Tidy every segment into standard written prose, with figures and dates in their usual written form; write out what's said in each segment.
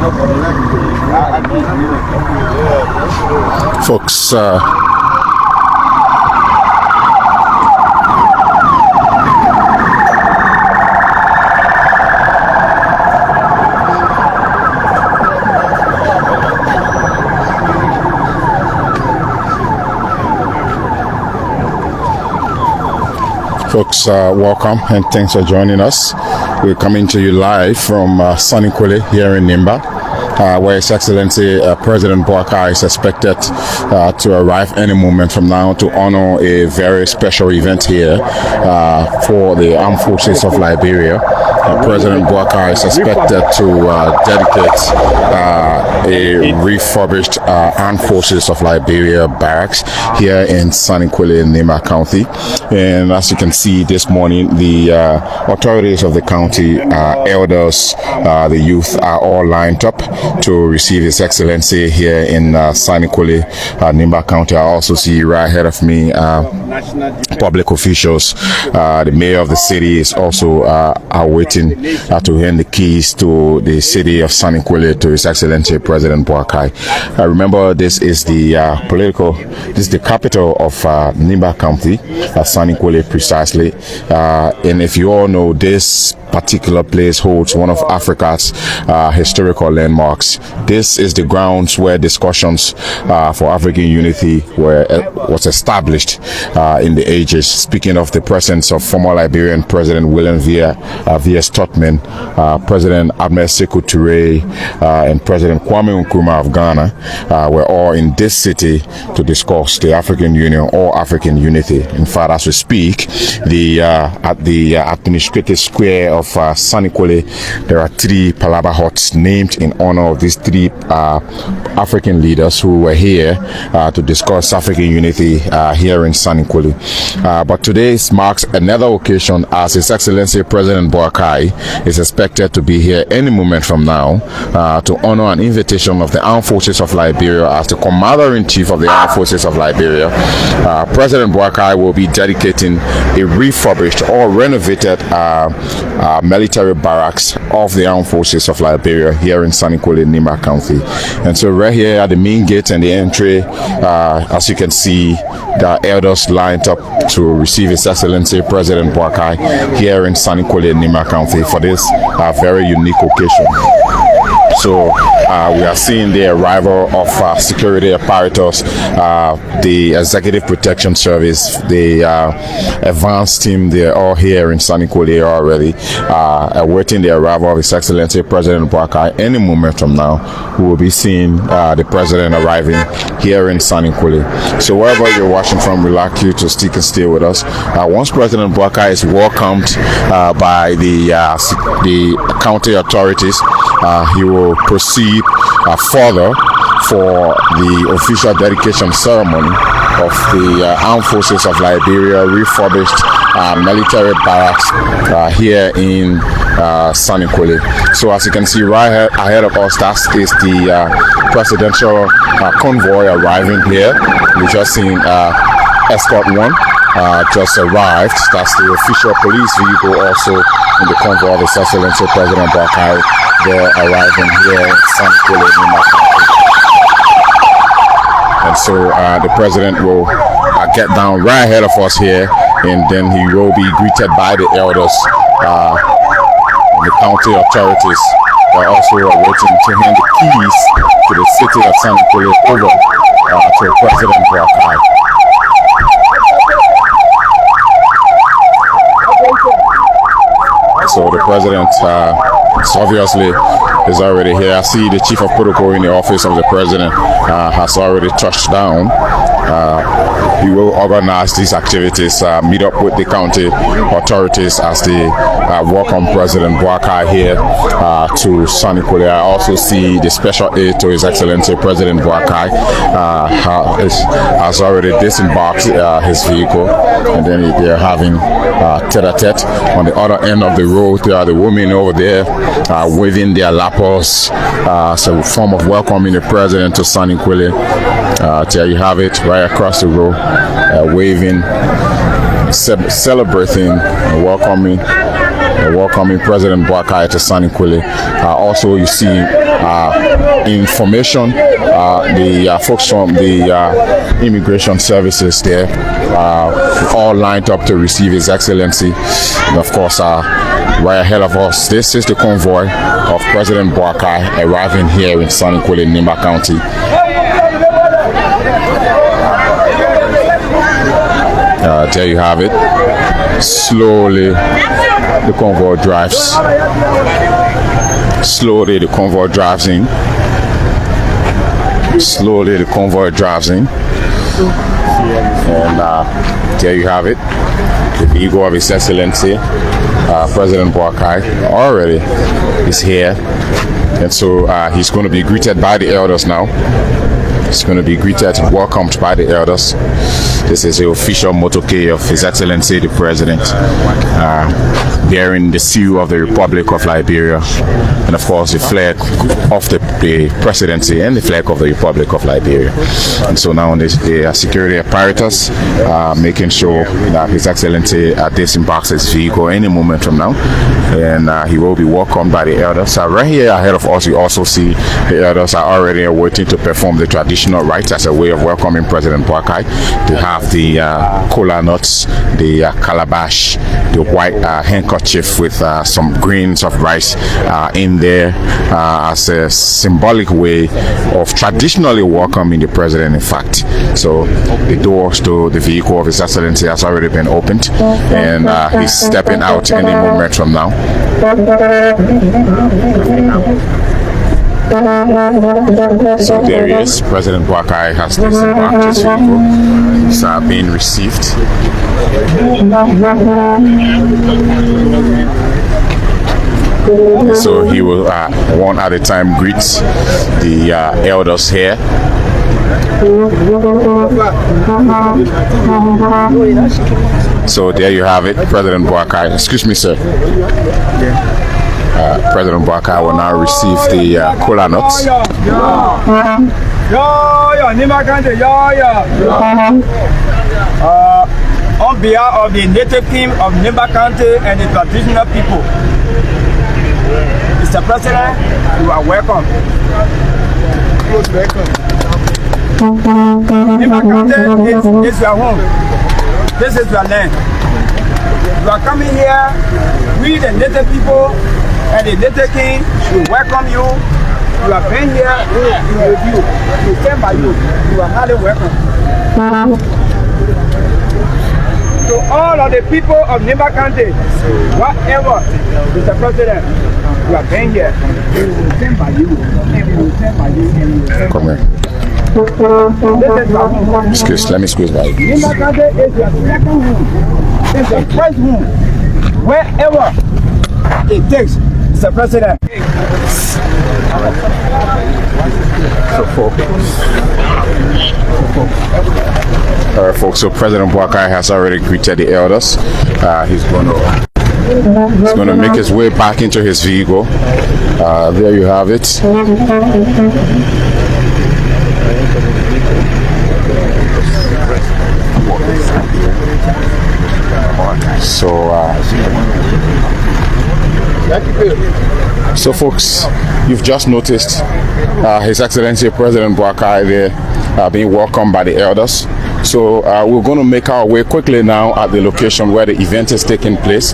Folks, welcome and thanks for joining us. We're coming to you live from Sanniquelle here in Nimba, where His Excellency President Boakai is expected to arrive any moment from now to honor a very special event here for the Armed Forces of Liberia. President Boakai is expected to dedicate a refurbished Armed Forces of Liberia barracks here in Sanniquelle in Nimba County. And as you can see this morning, the authorities of the county, elders, the youth are all lined up to receive His Excellency here in Sanniquelle, Nimba County. I also see right ahead of me public officials. The mayor of the city is also awaiting to hand the keys to the city of Sanniquelle to His Excellency President Boakai. Remember, this is the this is the capital of Nimba County, Sanniquelle precisely. And if you all know, this particular place holds one of Africa's historical landmarks. This is the grounds where discussions for African unity was established in the ages. Speaking of the presence of former Liberian President William V.S. Tubman, President Ahmed Sekou Touré, and President Kwame Nkrumah of Ghana were all in this city to discuss the African Union or African unity. In fact, as we speak, at the administrative square of Sanniquelle, there are 3 Palaba huts named in honor of these 3 African leaders who were here to discuss African unity here in Sanniquelle. But today marks another occasion as His Excellency President Boakai is expected to be here any moment from now to honor an invitation of the Armed Forces of Liberia as the Commander-in-Chief of the Armed Forces of Liberia. President Boakai will be dedicating a refurbished or renovated military barracks of the Armed Forces of Liberia here in Sanniquelle, Nimba County. And so right here at the main gate and the entry, as you can see, the elders lined up to receive His Excellency President Boakai here in Sanniquelle, Nimba County for this very unique occasion. So we are seeing the arrival of security apparatus, the Executive Protection Service, the advanced team. They're all here in Sanniquelle already, awaiting the arrival of His Excellency President Boakai. Any moment from now, we will be seeing the President arriving here in Sanniquelle. So wherever you're watching from, we'd like you to stick and stay with us. Once President Boakai is welcomed by the county authorities, he will proceed further for the official dedication ceremony of the Armed Forces of Liberia refurbished military barracks here in Sanniquelle. So as you can see right ahead of us, that is the presidential convoy arriving here. We just seen Escort 1 just arrived. That's the official police vehicle also in the convoy of His Excellency President Boakai. They're arriving here in Sanniquelle, Nimba County. And so the president will get down right ahead of us here, and then he will be greeted by the elders and the county authorities. They're also waiting to hand the keys to the city of Sanniquelle over to President Boakai. So the president obviously is already here. I see the chief of protocol in the office of the president has already touched down. He will organize these activities, meet up with the county authorities as they welcome President Boakai here to Sanniquelle. I also see the special aide to His Excellency President Boakai has already disembarked his vehicle, and then they're having tete-a-tete. On the other end of the road, there are the women over there waving their lapels as a form of welcoming the president to Sanniquelle. There you have it, right across the road, waving, celebrating, and welcoming welcoming President Boakai to Sanniquelle. Also, you see information, the folks from the immigration services there, all lined up to receive His Excellency. And of course, right ahead of us, this is the convoy of President Boakai arriving here in Sanniquelle, Nimba County. There you have it. Slowly, the convoy drives. Slowly, the convoy drives in. Slowly, the convoy drives in. And there you have it. The vehicle of His Excellency, President Boakai, already is here. And so he's going to be greeted by the elders now. He's going to be greeted and welcomed by the elders. This is the official motorcade of His Excellency the President, bearing the seal of the Republic of Liberia, and of course the flag of the presidency and the flag of the Republic of Liberia. And so now the security apparatus making sure that His Excellency disembarks his vehicle any moment from now, and he will be welcomed by the elders. Right here ahead of us, we also see the elders are already waiting to perform the traditional rites as a way of welcoming President Boakai. They have the kola nuts, the calabash, the white handkerchief with some grains of rice in there as a symbolic way of traditionally welcoming the president, in fact. So the doors to the vehicle of His Excellency has already been opened, and he's stepping out any moment from now. So there he is. President Boakai has disembarked his vehicle. He's being received. So he will one at a time greet the elders here. So there you have it, President Boakai. Excuse me, sir. President Boakai will now receive the kola nuts. On behalf of the native king of Nimba County and the traditional people, Mr. President, you are welcome. Most welcome. Nimba County is your home. This is your land. You are coming here, we the native people and the native king will welcome you. You are been here, we stand by you. You are highly welcome. To all of the people of Nimba County, whatever, Mr. President, you are been here. We will stand by you. And we will stand by you. And we will stand by you. Come here. Excuse, let me squeeze by you. Nimba County is your second home. It's your first home. Wherever it takes, Mr. President. All right, folks. So President Boakai has already greeted the elders. He's going to make his way back into his vehicle. There you have it. So folks, you've just noticed His Excellency President Boakai there being welcomed by the elders. So we're going to make our way quickly now at the location where the event is taking place.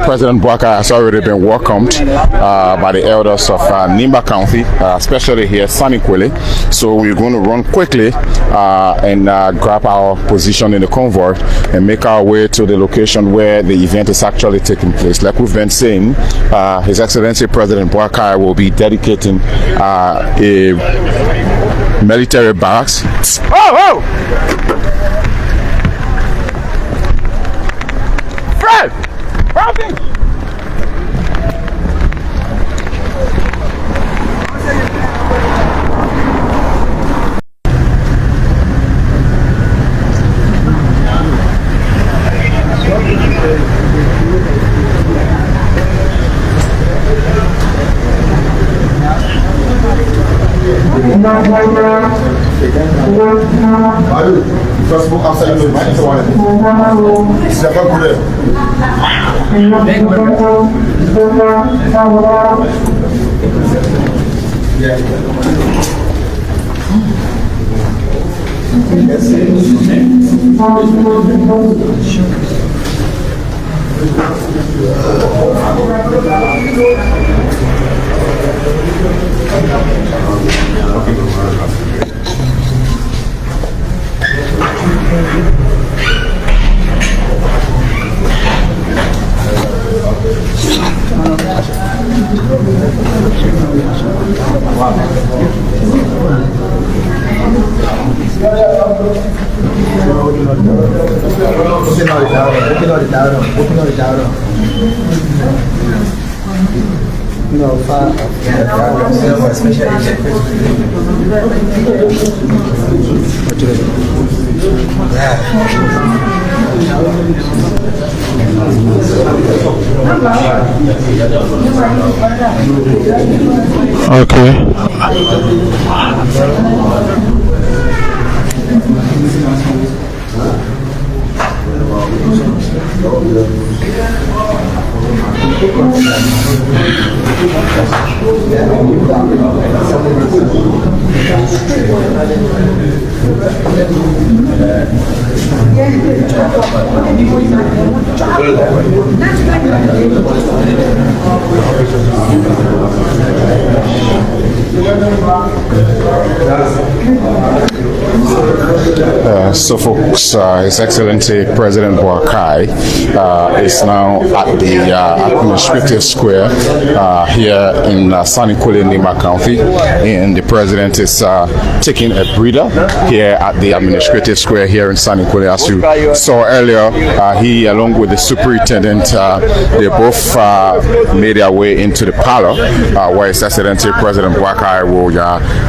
President Boakai has already been welcomed by the elders of Nimba County, especially here Sanniquelle. So we're going to run quickly and grab our position in the convoy and make our way to the location where the event is actually taking place. Like we've been saying, His Excellency President Boakai will be dedicating a military barracks. Oh! Fred! Robin! So folks, His Excellency President Boakai is now at the administrative square here in Sanniquelle, Nimba County, and the President is taking a breather here at the administrative square here in Sanniquelle. As you saw earlier, he along with the Superintendent, they both made their way into the parlor where His Excellency President Boakai will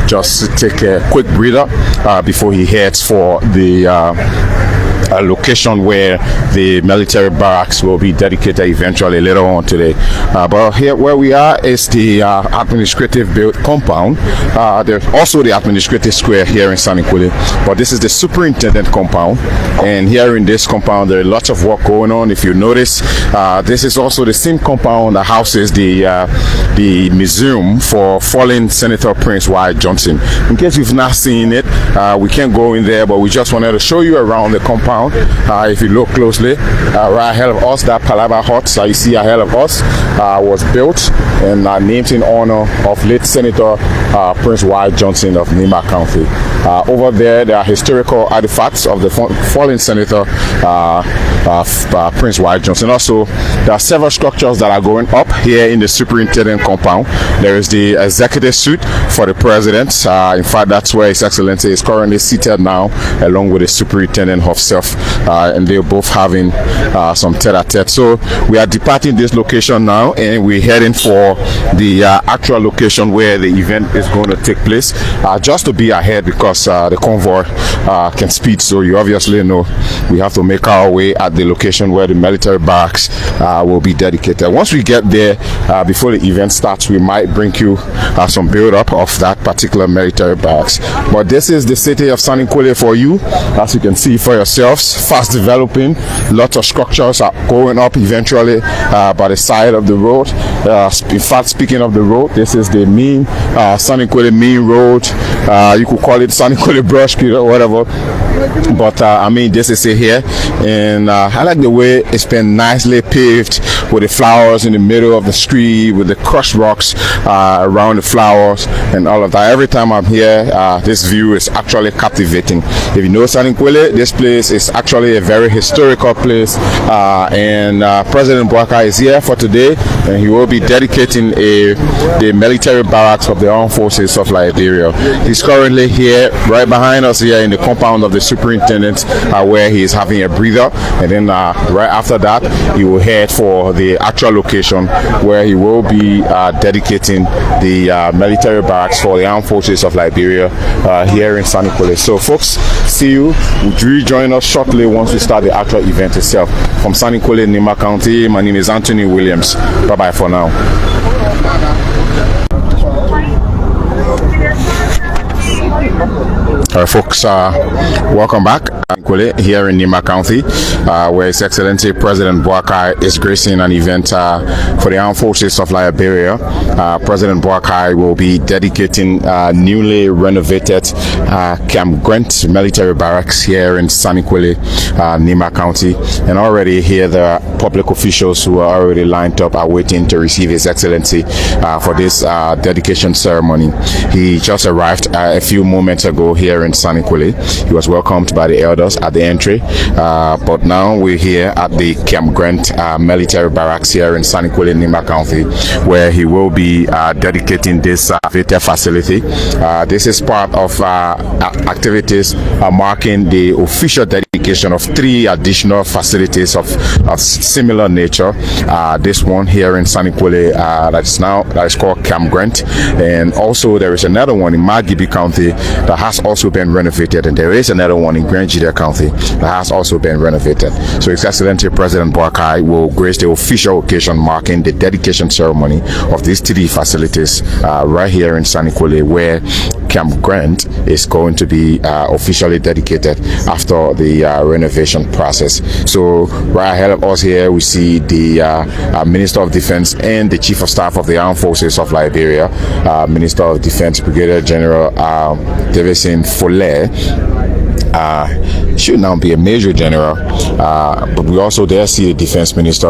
just take a quick breather before he heads for the location where the military barracks will be dedicated eventually later on today. But here where we are is the administrative built compound. There's also the administrative square here in Sanniquelle, but this is the superintendent compound, and here in this compound there are lots of work going on. If you notice, this is also the same compound that houses the museum for fallen Senator Prince Y. Johnson. In case you've not seen it, we can't go in there, but we just wanted to show you around the compound. If you look closely, right ahead of us, that Palava hut that you see ahead of us was built and named in honor of late Senator Prince Y. Johnson of Nimba County. Over there are historical artifacts of the fallen Senator Prince Y. Johnson. Also, there are several structures that are going up here in the superintendent compound. There is the executive suite for the president. In fact, that's where His Excellency is currently seated now, along with the superintendent himself, and they're both having some tete-a-tete. So we are departing this location now, and we're heading for the actual location where the event is going to take place, just to be ahead because the convoy can speed. So you obviously know we have to make our way at the location where the military barracks will be dedicated. Once we get there, before the event starts, we might bring you some build-up of that particular military barracks. But this is the city of Sanniquelle for you, as you can see for yourselves. Fast developing, lots of structures are going up eventually by the side of the road. In fact, speaking of the road, this is the main Sanniquelle main road. You could call it Sanniquelle Brush Pit or whatever, but I mean, this is it here, and I like the way it's been nicely paved with the flowers in the middle of the street, with the crushed rocks around the flowers and all of that. Every time I'm here, this view is actually captivating. If you know Sanniquelle, this place is actually a very historical place, and President Boakai is here for today, and he will be dedicating the military barracks of the armed forces of Liberia. He's currently here right behind us here in the compound of the superintendent, where he is having a breather, and then right after that he will head for the actual location where he will be dedicating the military barracks for the armed forces of Liberia here in Sanniquelle. So folks, see you. Would you join us shortly once we start the actual event itself? From Sanniquelle, Nimba County, my name is Anthony Williams. Bye bye for now. All right, folks, welcome back. Here in Nimba County, where His Excellency President Boakai is gracing an event for the Armed Forces of Liberia. President Boakai will be dedicating newly renovated Camp Grant military barracks here in Sanniquelle, Nimba County. And already here there are public officials who are already lined up awaiting to receive His Excellency for this dedication ceremony. He just arrived a few moments ago here in Sanniquelle. He was welcomed by the elders at the entry, but now we're here at the Camp Grant military barracks here in Sanniquelle, Nimba County, where he will be dedicating this facility. This is part of activities marking the official dedication of 3 additional facilities of similar nature. This one here in Sanniquelle that is called Camp Grant, and also there is another one in Magibi County that has also been renovated, and there is another one in Grangida County that has also been renovated. So His Excellency President Boakai will grace the official occasion marking the dedication ceremony of these 3 facilities right here in Sanniquelle, where Camp Grant is going to be officially dedicated after the renovation process. So right ahead of us here we see the Minister of Defense and the Chief of Staff of the Armed Forces of Liberia, Minister of Defense Brigadier General Davison Follett. Should now be a Major General, but we also there see the Defense Minister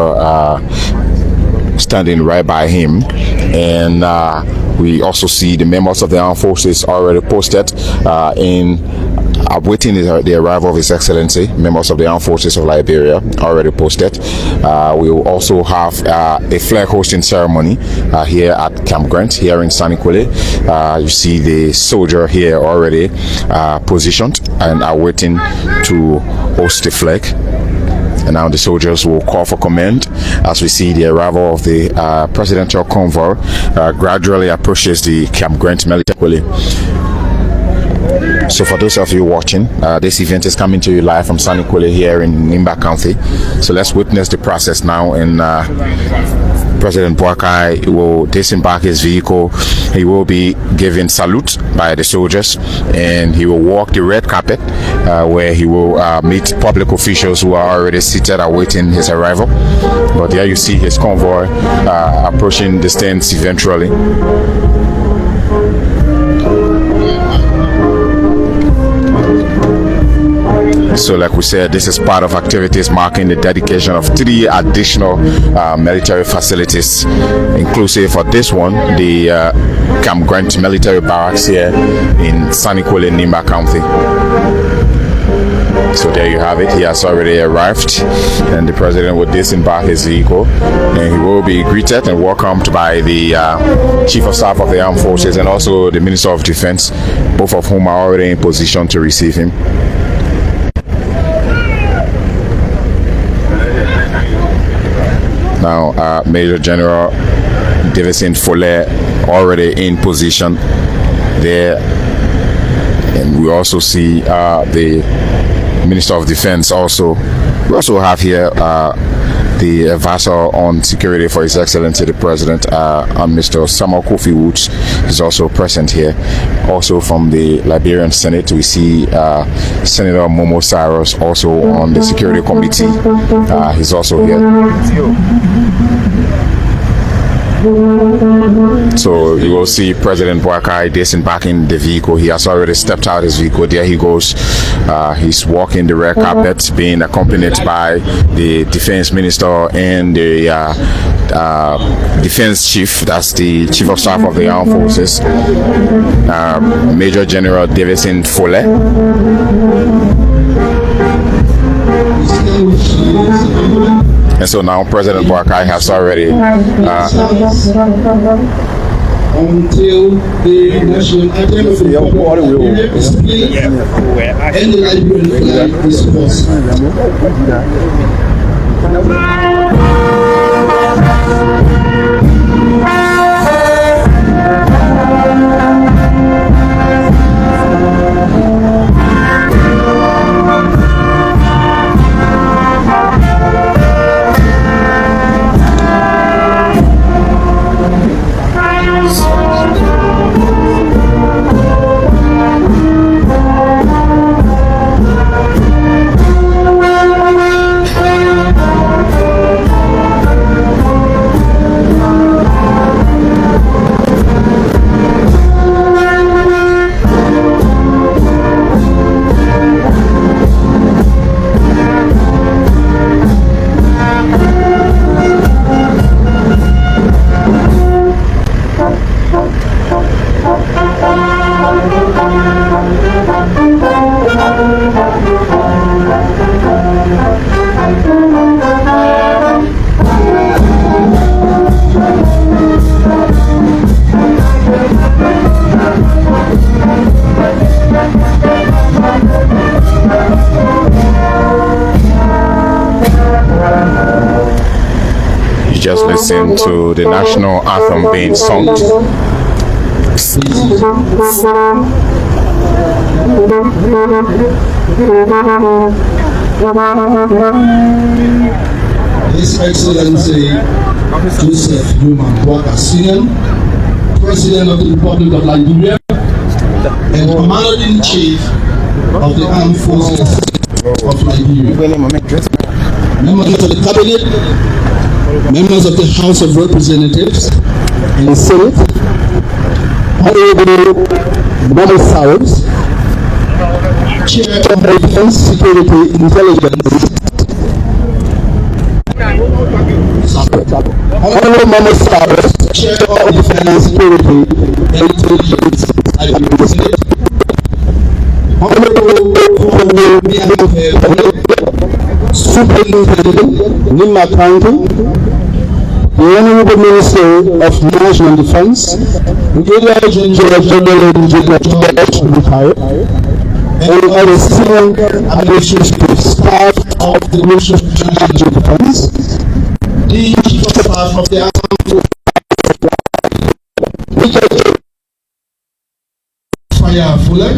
standing right by him, and we also see the members of the armed forces already posted in awaiting the arrival of His Excellency. Members of the Armed Forces of Liberia already posted. We will also have a flag hosting ceremony here at Camp Grant here in Sanniquelle. You see the soldier here already positioned and are waiting to host the flag. And now the soldiers will call for command as we see the arrival of the presidential convoy gradually approaches the Camp Grant military. So for those of you watching, this event is coming to you live from Sanniquelle here in Nimba County. So let's witness the process now, and President Boakai will disembark his vehicle. He will be given salute by the soldiers, and he will walk the red carpet where he will meet public officials who are already seated awaiting his arrival. But there you see his convoy approaching the stands eventually. So like we said, this is part of activities marking the dedication of 3 additional military facilities, inclusive of this one, the Camp Grant military barracks here in Sanniquelle, Nimba County. So there you have it. He has already arrived, and the president will disembark his vehicle, and he will be greeted and welcomed by the Chief of Staff of the Armed Forces and also the Minister of Defense, both of whom are already in position to receive him. Now, Major General Davison Follett already in position there, and we also see the Minister of Defense also. We also have here the advisor on security for His Excellency the President, Mr. Samuel Kofi Woods, is also present here. Also from the Liberian Senate, we see Senator Momo Cyrus also on the Security Committee. He's also here. So you will see President Boakai disembarking the vehicle. He has already stepped out his vehicle. There he goes. He's walking the red carpet, being accompanied by the Defense Minister and the Defense Chief. That's the Chief of Staff of the Armed Forces, Major General Davison Follett. And so now President Boakai has already until the national anthem of the Liberia is played and the Liberian flag is hoisted. listen to the national anthem being sung. His Excellency Joseph Boakai Sr., President of the Republic of Liberia and Commander-in-Chief of the Armed Forces of Liberia, members of the Cabinet, members of the House of Representatives and the Senate, Honorable Barracks, Chair of Defense, Security, Intelligence, Honorable Barracks, Chair of Defense, Security, Intelligence, Honorable Superintendent, Nimba County, the Honorable Minister of National Defense, Brigadier General retired, and other senior administrative staff of the Ministry of National Defense, the Chief of Staff of the Armed Fire Fuller,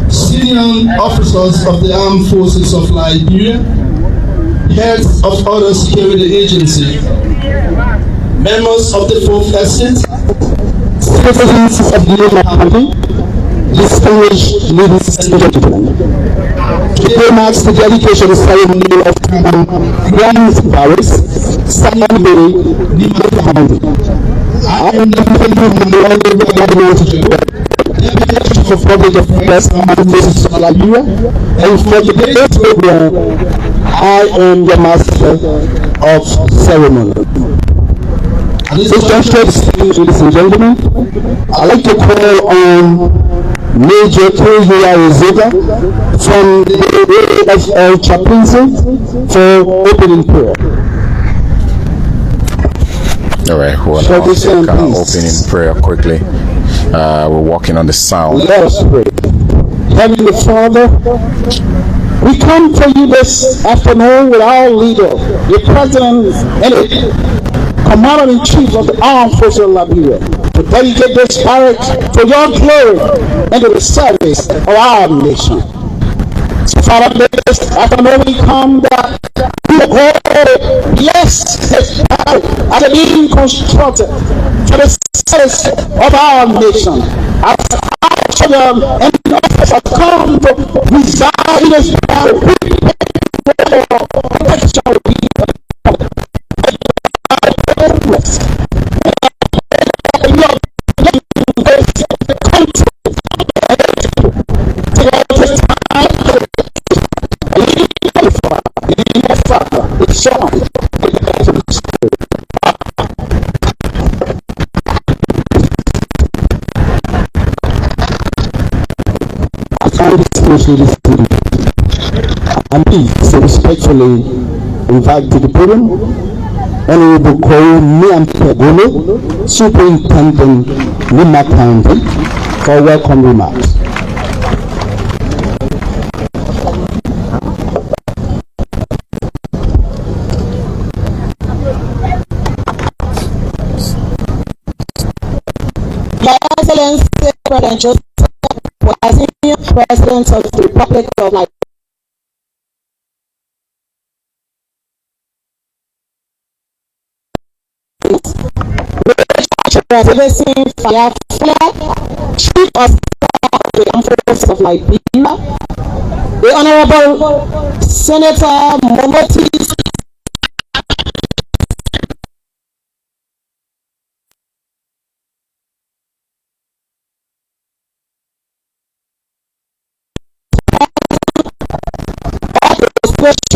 senior officers of the Armed Forces of Liberia, heads of other security agencies, members of the Fourth Estate, citizens of the Nimba County, distinguished ladies and gentlemen. Today marks the dedication ceremony of Grand Barracks, Sanniquellie, Nimba County. I am the Chief of Republic of Liberia, and for today's program, I am the Master of Ceremony. Ladies and gentlemen, I'd like to call on Major TrueLiberia from the AFL Chaplaincy for opening prayer. All right, we'll take opening prayer quickly. We're working on the sound. Let us pray. Heavenly Father, we come to you this afternoon with our leader, the President and Commander-in-Chief of the Armed Forces of Liberia, to dedicate this barracks for your glory and to the service of our nation. So Father, this afternoon we come that you bless this barracks as it being constructed for the service of our nation. As our children and officers come to reside in this barracks, I'm pleased to respectfully invite to the podium Honorable Barracks, Superintendent, Nimba County, for welcome remarks. My Excellency President Joseph Boakai, President of the Republic of Liberia, Fire Fuller, Chief of Staff of the Armed Forces of Liberia, the Honorable Senator Momotis,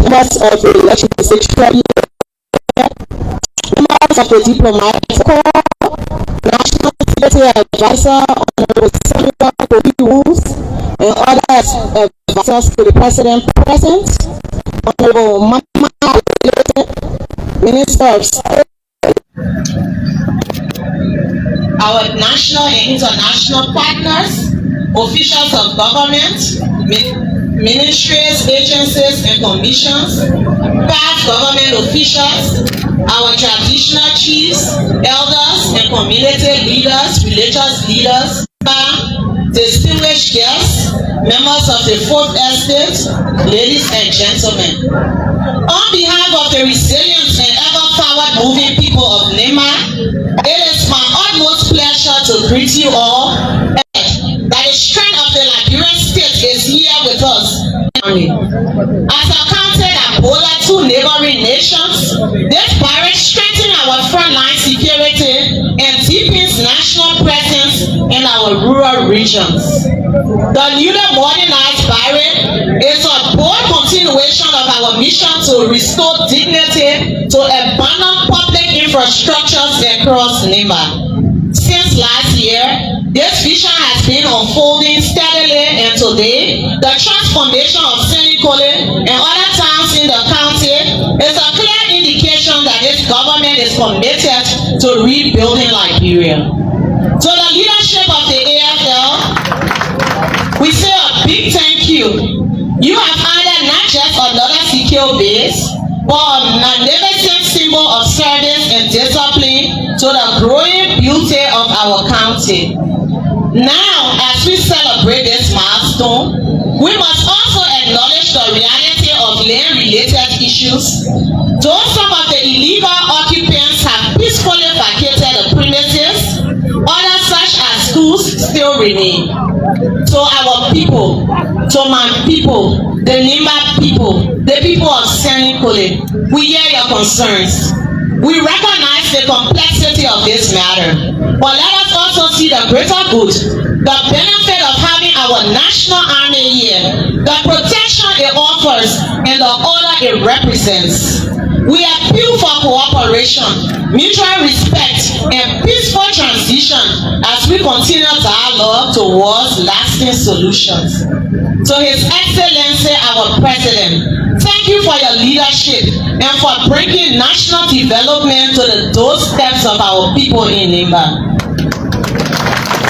members of the legislature, members of the diplomatic corps, National Security Advisor, Honorable Sanniquellie, and other advisors to the President present, Honorable Minister of State, our national and international partners, officials of government, ministries, agencies, and commissions, past government officials, our traditional chiefs, elders, and community leaders, religious leaders, distinguished guests, members of the Fourth Estate, ladies and gentlemen. On behalf of the resilient and ever forward-moving people of Nema, it is my utmost pleasure to greet you all, and that the strength of the Liberian state is here with us. As accounted at border two neighboring nations, this barracks strengthens our frontline security and deepens national presence in our rural regions. The newly modernized barrack is a bold continuation of our mission to restore dignity to abandoned public infrastructures across Nema. Since last year, this vision has been unfolding steadily, and today, the transformation of Sanniquelle and other towns in the county is a clear indication that this government is committed to rebuilding Liberia. To the leadership of the AFL, we say a big thank you. You have added not just another secure base, but a magnificent symbol of service and discipline to the growing beauty of our county. Now, as we celebrate this milestone, we must also acknowledge the reality of land-related issues. Though some of the illegal occupants have peacefully vacated the premises, others such as schools still remain. To our people, to my people, the Nema people, the people of Sanniquelle, we hear your concerns. We recognize the complexity of this matter, but let us also see the greater good, the benefit of having our national army here, the protection it offers, and the order it represents. We appeal for cooperation, mutual respect, and peaceful transition as we continue dialogue towards lasting solutions. To His Excellency, our President, thank you for your leadership and for bringing national development to the doorsteps of our people in Nema.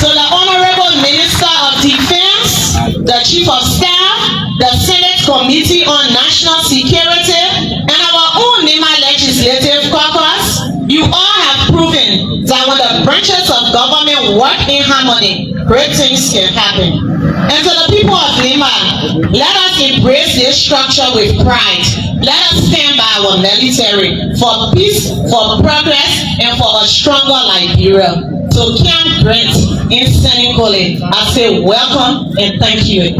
To the Honorable Minister of Defense, the Chief of Staff, the Senate Committee on National Security, and our own Nema Legislative Caucus, you all have proven that when the branches of government work in harmony, great things can happen. And to the people of Nema, let us embrace this structure with pride. Let us stand by our military for peace, for progress, and for a stronger Liberia. So Camp Grant in Sanniquelle, I say welcome and thank you.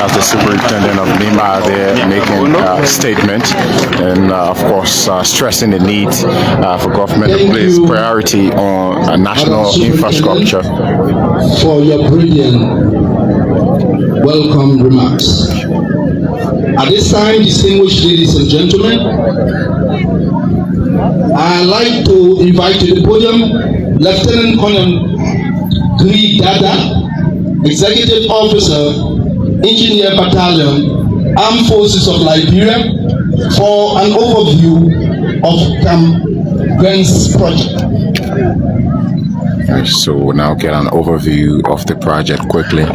As the superintendent of Nema there making a statement, and of course stressing the need for government to place priority on national infrastructure. For your brilliant welcome remarks. At this time, distinguished ladies and gentlemen, I'd like to invite to the podium Lieutenant Colonel Gri Dada, Executive Officer, Engineer Battalion, Armed Forces of Liberia, for an overview of Camp Grant's project. So we'll now get an overview of the project quickly.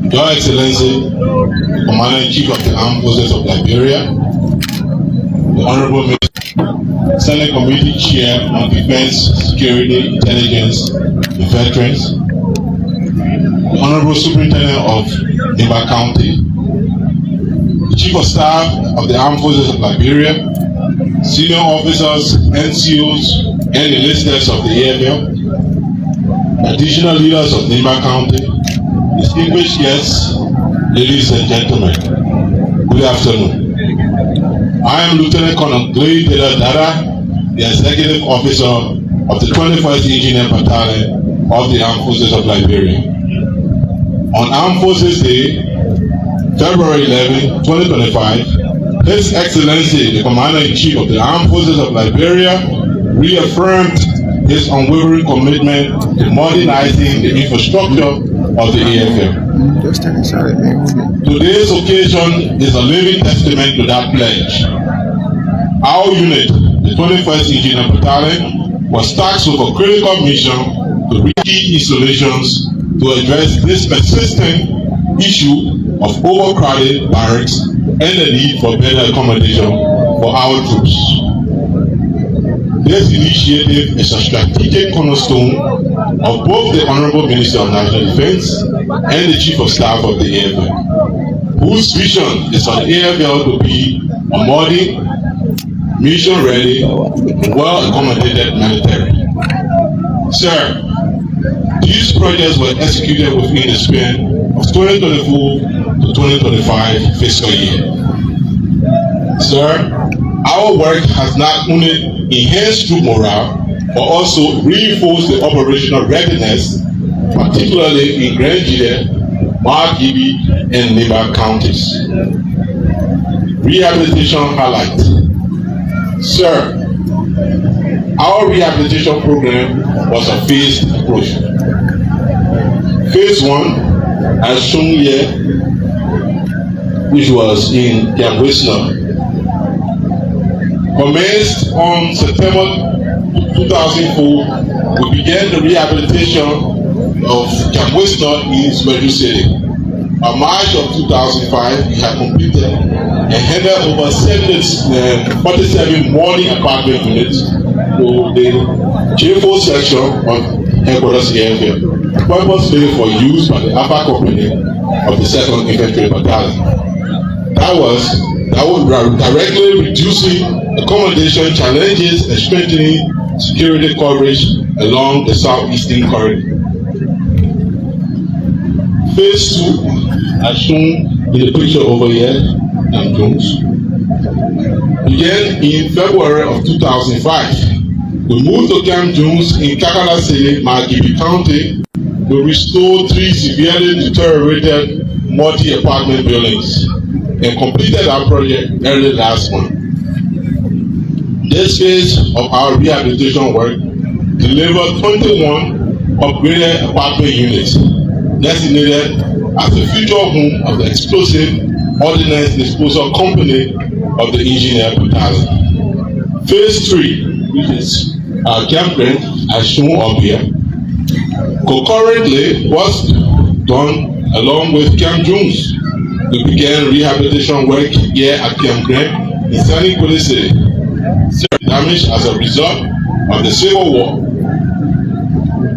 Your Excellency, Commander-in-Chief of the Armed Forces of Liberia, the Honorable Senate Committee Chair on Defense, Security, Intelligence, and Veterans, the Honorable Superintendent of Nema County, the Chief of Staff of the Armed Forces of Liberia, senior officers, NCOs, and enlisteds of the AFL, additional leaders of Nema County, distinguished guests, ladies and gentlemen, good afternoon. I am Lieutenant Colonel Gri Dada, the Executive Officer of the 21st Engineer Battalion of the Armed Forces of Liberia. On Armed Forces Day, February 11, 2025, His Excellency, the Commander-in-Chief of the Armed Forces of Liberia, reaffirmed his unwavering commitment to modernizing the infrastructure of the AFL. Today's occasion is a living testament to that pledge. Our unit, the 21st Engineer Battalion, was tasked with a critical mission to reach key installations to address this persistent issue of overcrowded barracks and the need for better accommodation for our troops. This initiative is a strategic cornerstone of both the Honorable Minister of National Defense and the Chief of Staff of the AFL, whose vision is for the AFL to be a modern, mission-ready, well-accommodated military. Sir, these projects were executed within the span of 2024 to 2025 fiscal year. Sir, our work has not only enhanced troop morale, but also reinforced the operational readiness, particularly in Grand Jide, Margibi, and neighbor counties. Rehabilitation highlight. Sir, our rehabilitation program was a phased approach. Phase 1, as shown here, which was in Kiamwisna, commenced on September 2004. We began the rehabilitation of Kiamwisna in Swedu City. By March of 2005, we had completed and handed over 47 morning apartment units to the J4 section of Headquarters AFL, purposely for use by the Alpha Company of the 2nd Infantry Battalion. That was directly reducing accommodation challenges and strengthening security coverage along the southeastern corridor. Phase 2, as shown in the picture over here, Jones, began in February of 2005. We moved to Camp Jones in Kakala City, Margibi County, to restore 3 severely deteriorated multi-apartment buildings and completed our project early last month. This phase of our rehabilitation work delivered 21 upgraded apartment units designated as the future home of the Explosive Ordnance Disposal Company of the Engineer Battalion. Phase 3, which is our campaign as shown up here, concurrently was done along with Camp Jones. We began rehabilitation work here at Camp Grant in Sanniquelle City, damaged as a result of the Civil War.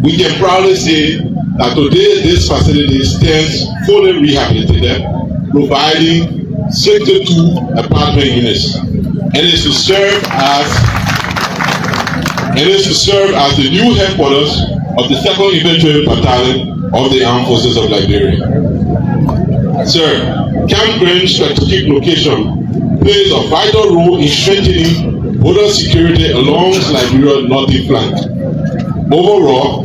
We can proudly say that today this facility stands fully rehabilitated, providing 62 apartment units, and is to serve as the new headquarters of the 2nd Infantry Battalion of the Armed Forces of Liberia. Sir, Camp Grant's strategic location plays a vital role in strengthening border security along Liberia's northern flank. Overall,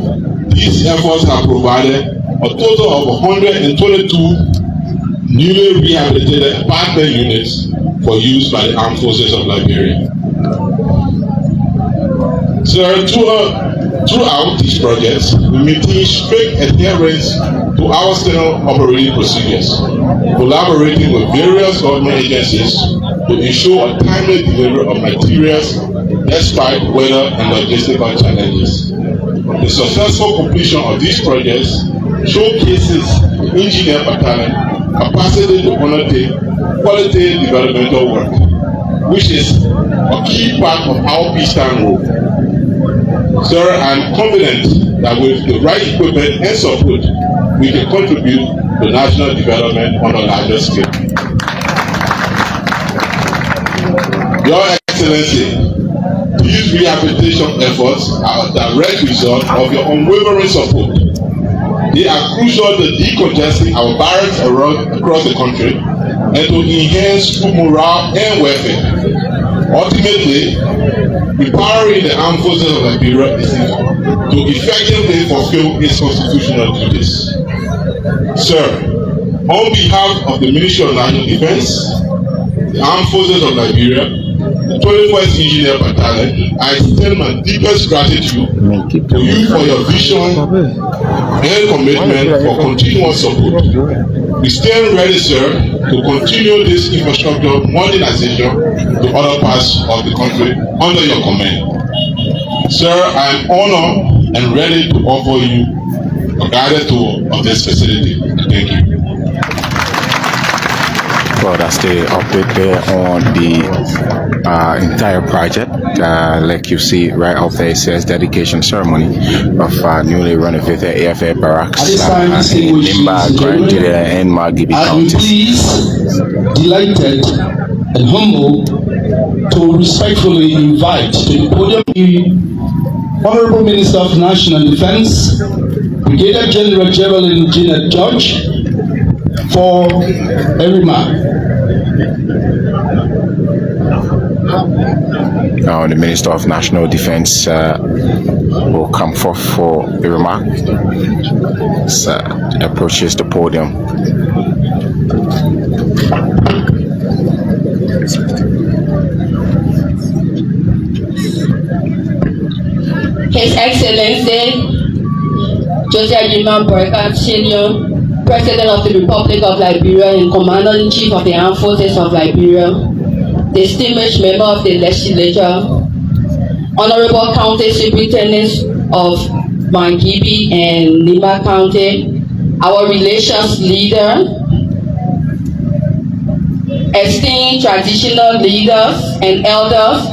these efforts have provided a total of 122 newly rehabilitated apartment units for use by the Armed Forces of Liberia. Sir, throughout these projects, we maintain strict adherence to our standard operating procedures, collaborating with various government agencies to ensure a timely delivery of materials despite weather and logistical challenges. The successful completion of these projects showcases the Engineer Battalion capacity to undertake quality developmental work, which is a key part of our peacetime role. Sir, I'm confident that with the right equipment and support, we can contribute to national development on a larger scale. Your Excellency, these rehabilitation efforts are a direct result of your unwavering support. They are crucial to decongesting our barracks across the country and to enhance troop morale and welfare. Ultimately, empowering the Armed Forces of Liberia to effectively fulfill its constitutional duties. Sir, on behalf of the Ministry of National Defense, the Armed Forces of Liberia, the 21st Engineer Battalion, I extend my deepest gratitude to you for your vision and commitment for continuous support. We stand ready, sir, to continue this infrastructure modernization to other parts of the country under your command. Sir, I am honored and ready to offer you a guided tour of this facility. Thank you. Well, that's the update there on the entire project. Like you see right up there, it says dedication ceremony of newly renovated AFA Barracks in Nimba, Nigeria, and Margibi I'm counties. pleased, delighted, and humble to respectfully invite to the podium the Honorable Minister of National Defense, Brigadier General Geraldine Janet George, for a remark. Now the Minister of National Defense will come forth for a remark. Approaches the podium. His Excellency Joseph Barracks Senior, President of the Republic of Liberia and Commander-in-Chief of the Armed Forces of Liberia, distinguished member of the legislature, Honorable County Superintendents of Margibi and Nimba County, our relations leader, esteemed traditional leaders and elders,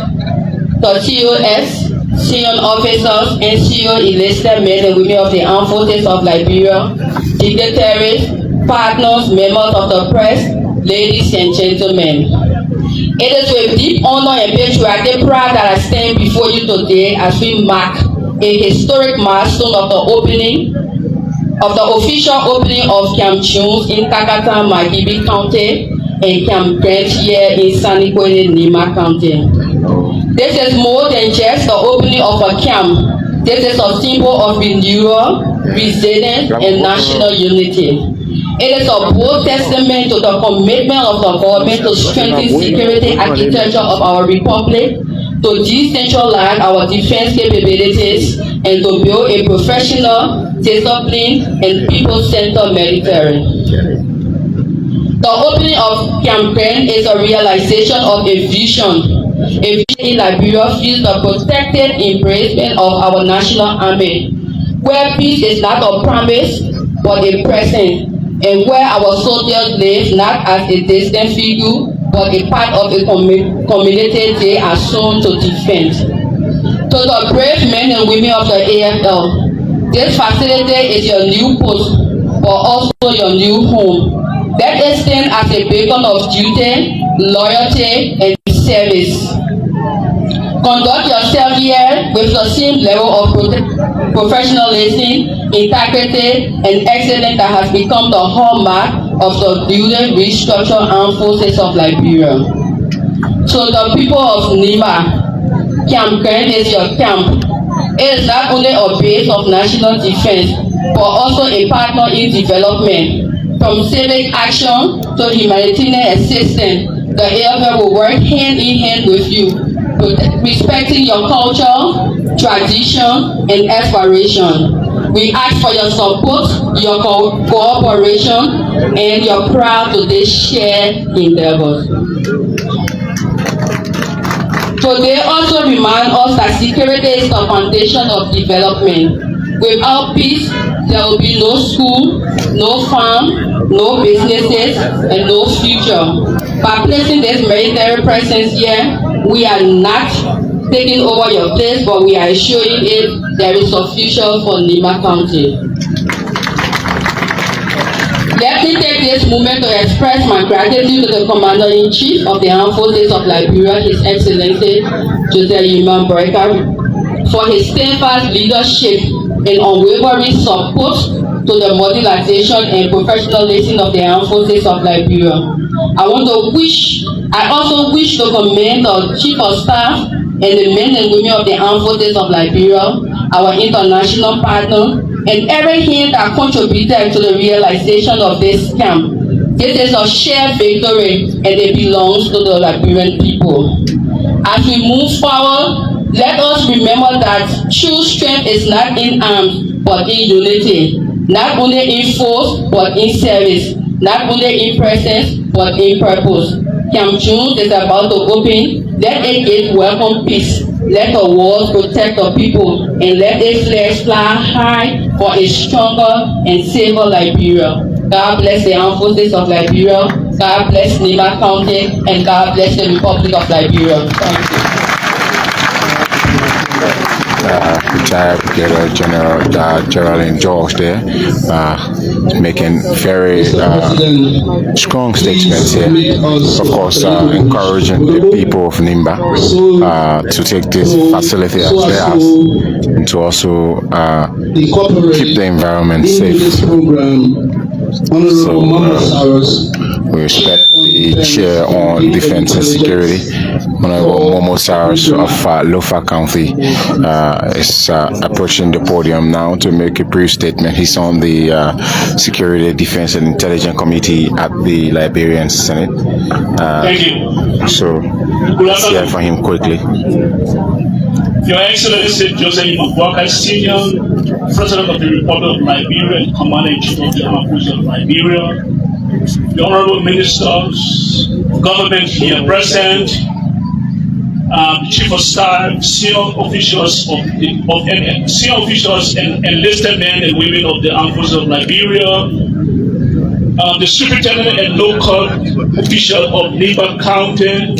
the COS, senior officers, and senior enlisted men and women of the Armed Forces of Liberia, dignitaries, partners, members of the press, ladies and gentlemen. It is with deep honor and patriotic pride that I stand before you today as we mark a historic milestone of the official opening of Camp Jones in Takata, Margibi County, and Camp Grant here in Sanniquelle, Nimba County. This is more than just the opening of a camp. This is a symbol of renewal, resilience, and national unity. It is a bold testament to the commitment of the government to strengthen security architecture of our republic, to decentralize our defense capabilities, and to build a professional, disciplined, and people-centered military. The opening of Camp Grant is a realization of a vision. A vision in Liberia feels the protected embracement of our national army, where peace is not a promise but a present, and where our soldiers live not as a distant figure but a part of a community they are soon to defend. To the brave men and women of the AFL, this facility is your new post but also your new home. Let it stand as a beacon of duty, loyalty, and service. Conduct yourself here with the same level of professionalism, integrity, and excellence that has become the hallmark of the newly restructured Armed Forces of Liberia. So the people of Nimba, Camp Grant is your camp. It is not only a base of national defense, but also a partner in development. From civic action to humanitarian assistance, the AFL will work hand in hand with you, respecting your culture, tradition, and aspiration. We ask for your support, your cooperation, and your pride to this shared endeavors. Today also remind us that security is the foundation of development. Without peace, there will be no school, no farm, no businesses, and no future. By placing this military presence here, we are not taking over your place, but we are assuring it there is a future for Nimba County. Let me take this moment to express my gratitude to the Commander-in-Chief of the Armed Forces of Liberia, His Excellency Joseph Barracks, for his steadfast leadership and unwavering support to the modernization and professionalism of the Armed Forces of Liberia. I also wish to commend the Chief of Staff and the men and women of the Armed Forces of Liberia, our international partner, and every hand that contributed to the realization of this camp. This is a shared victory and it belongs to the Liberian people. As we move forward, let us remember that true strength is not in arms, but in unity. Not only in force, but in service. Not only in presence, but in purpose. Camp Jones is about to open. Let it give welcome peace. Let the walls protect the people, and let a flag fly high for a stronger and safer Liberia. God bless the armed forces of Liberia. God bless Nima County, and God bless the Republic of Liberia. Thank you. Retired Brigadier General Geraldine George there, making very strong statements here. Of course, encouraging the people of Nimba to take this facility as theirs and to also keep the environment safe. So we respect the chair on defense and security, Honorable Momo Cyrus of Lofa County, is approaching the podium now to make a brief statement. He's on the Security, Defense and Intelligence Committee at the Liberian Senate. Thank you. So let's hear from him quickly. Your Excellency Joseph Barracks, Senior President of the Republic of Liberia and Commander-in-Chief of the Armed Forces of Liberia, the Honorable Ministers, Government here present, Chief of Staff, senior officials and enlisted men and women of the Armed Forces of Liberia, the Superintendent and local official of Nimba County,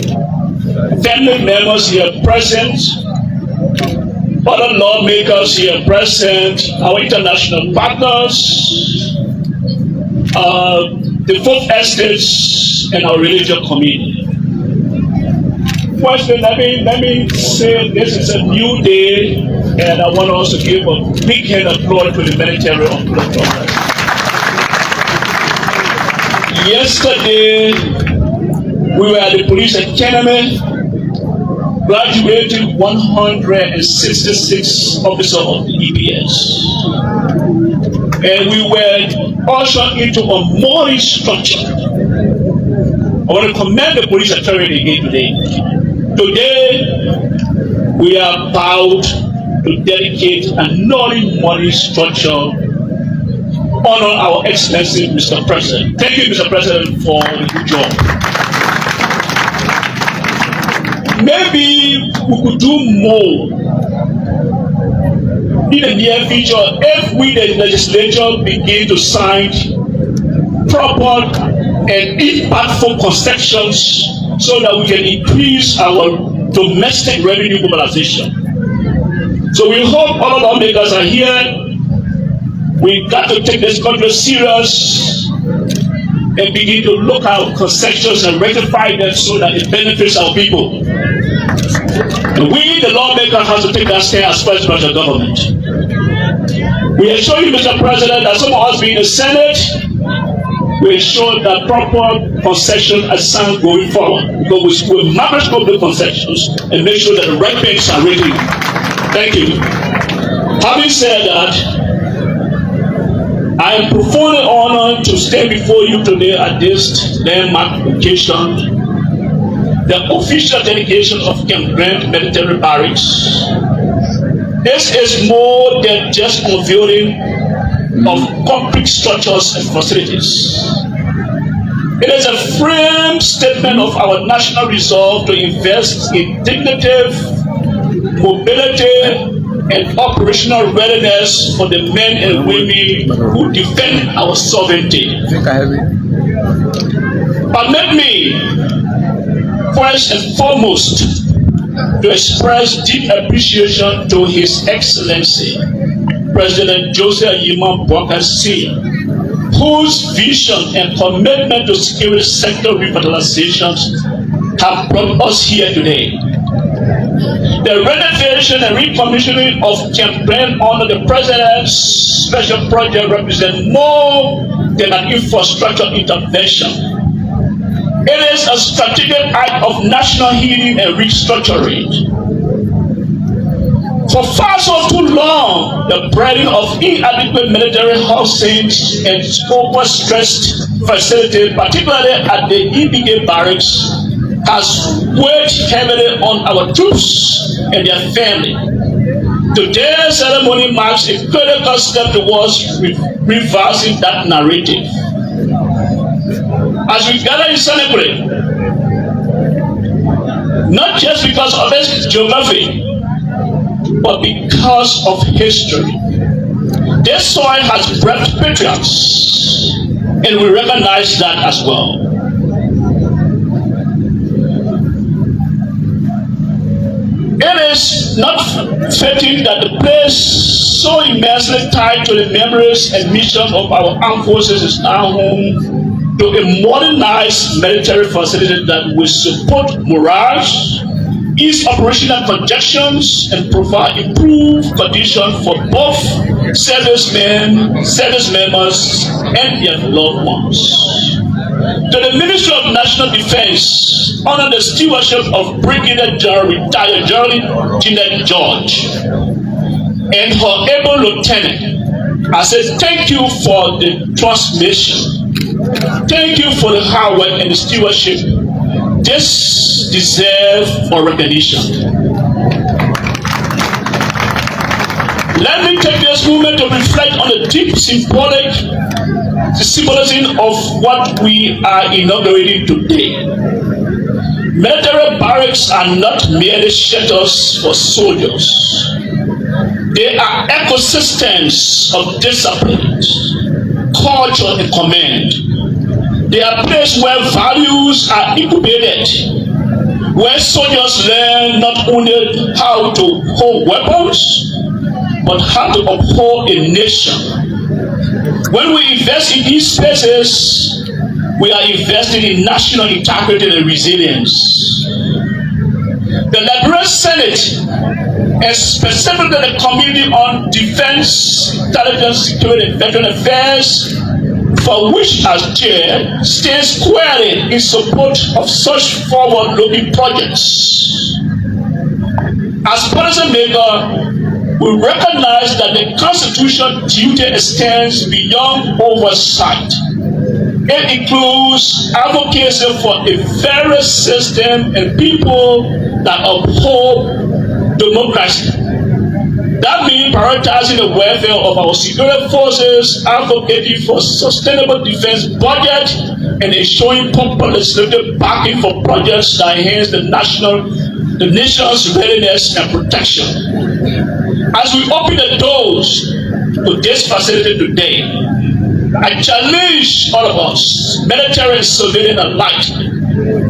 family members here present, other lawmakers here present, our international partners, the folk estates, and our religious community. First, let me say this is a new day, and I want to also give a big hand applause to the military of Barracks. Yesterday, we were at the police academy, graduating 166 officers of the EPS. And we were ushered into a modern structure. I want to commend the police authority again today. Today, we are about to dedicate another modern structure, honor our Excellency, Mr. President. Thank you, Mr. President, for the good job. Maybe we could do more in the near future if we, the legislature, begin to sign proper and impactful concessions so that we can increase our domestic revenue mobilization. So we hope all lawmakers are here. We got to take this country serious and begin to look at concessions and rectify them so that it benefits our people. And we, the lawmakers, have to take that stand as first branch of government. We assure you, Mr. President, that some of us being in the Senate, we ensure that proper concessions are signed going forward, because we will manage public concessions and make sure that the right things are ready. Thank you. Having said that, I am profoundly honored to stand before you today at this landmark occasion, the official dedication of Camp Grant Military Barracks. This is more than just unveiling of concrete structures and facilities. It is a firm statement of our national resolve to invest in dignity, mobility, and operational readiness for the men and women who defend our sovereignty. Permit me, first and foremost, to express deep appreciation to His Excellency, President Joseph Barracks Sr., whose vision and commitment to security sector revitalization have brought us here today. The renovation and recommissioning of Camp Grant under the President's special project represents more than an infrastructure intervention. It is a strategic act of national healing and restructuring. For far so too long, the burden of inadequate military housings and over-stressed facilities, particularly at the EBA barracks, has weighed heavily on our troops and their family. Today's ceremony marks a critical step towards reversing that narrative. As we gather in Sanniquelle, not just because of its geography, but because of history. This soil has bred patriots, and we recognize that as well. It is not fitting that the place so immensely tied to the memories and mission of our armed forces is now home to a modernized military facility that will support morale, ease operational congestions, and provide improved conditions for both servicemen, service members, and their loved ones. To the Ministry of National Defense, under the stewardship of Brigadier General Retired General Jeanette George and her able lieutenant, I say thank you for the transmission. Thank you for the hard work and the stewardship. This deserves for recognition. Let me take this moment to reflect on the deep symbolism of what we are inaugurating today. Military barracks are not merely shelters for soldiers. They are ecosystems of discipline, culture, and command. They are places where values are incubated, where soldiers learn not only how to hold weapons, but how to uphold a nation. When we invest in these spaces, we are investing in national integrity and resilience. The Liberian Senate, and specifically the Committee on Defense, Intelligence, Security, and Veteran Affairs, for which as chair, stands squarely in support of such forward-looking projects. As policymaker, we recognize that the Constitution duty extends beyond oversight. It includes advocacy for a fair system and people that uphold democracy. That means prioritizing the welfare of our security forces, advocating for sustainable defense budget, and ensuring proper legislative backing for projects that enhance the nation's readiness and protection. As we open the doors to this facility today, I challenge all of us, military and civilian alike,